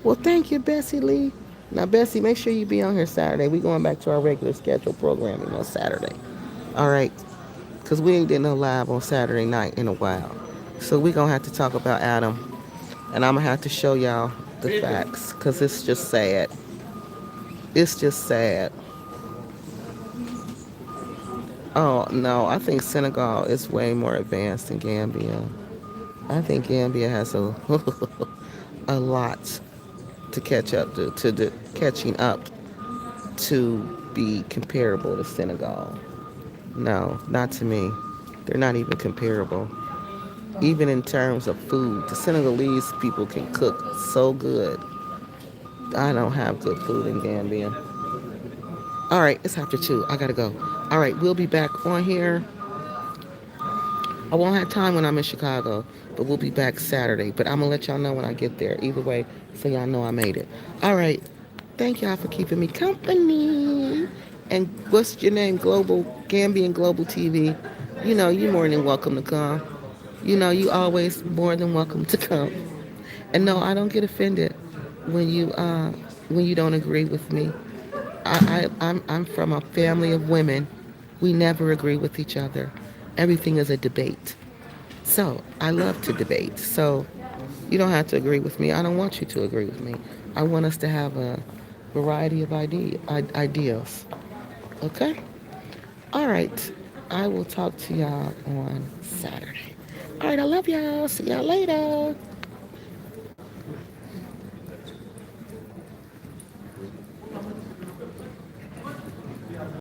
Well, thank you, Bessie Lee. Now, Bessie, make sure you be on here Saturday. We going back to our regular scheduled programming on Saturday. All right? Because we ain't did no live on Saturday night in a while. So we going to have to talk about Adam. And I'm going to have to show y'all the facts because it's just sad. It's just sad. Oh, no, I think Senegal is way more advanced than Gambia. I think Gambia has a lot to catch up to the catching up to be comparable to Senegal. No, not to me. They're not even comparable. Even in terms of food, the Senegalese people can cook so good. I don't have good food in Gambia. All right, it's after 2. I gotta go. All right, we'll be back on here. I won't have time when I'm in Chicago, but we'll be back Saturday. But I'm gonna let y'all know when I get there. Either way, so y'all know I made it. All right. Thank y'all for keeping me company. And what's your name? Global Gambian Global TV. You know, you're more than welcome to come. You know, you always more than welcome to come. And no, I don't get offended when you don't agree with me. I'm from a family of women. We never agree with each other. Everything is a debate. So I love to debate. So you don't have to agree with me. I don't want you to agree with me. I want us to have a variety of ideas. Okay? All right. I will talk to y'all on Saturday. All right. I love y'all. See y'all later.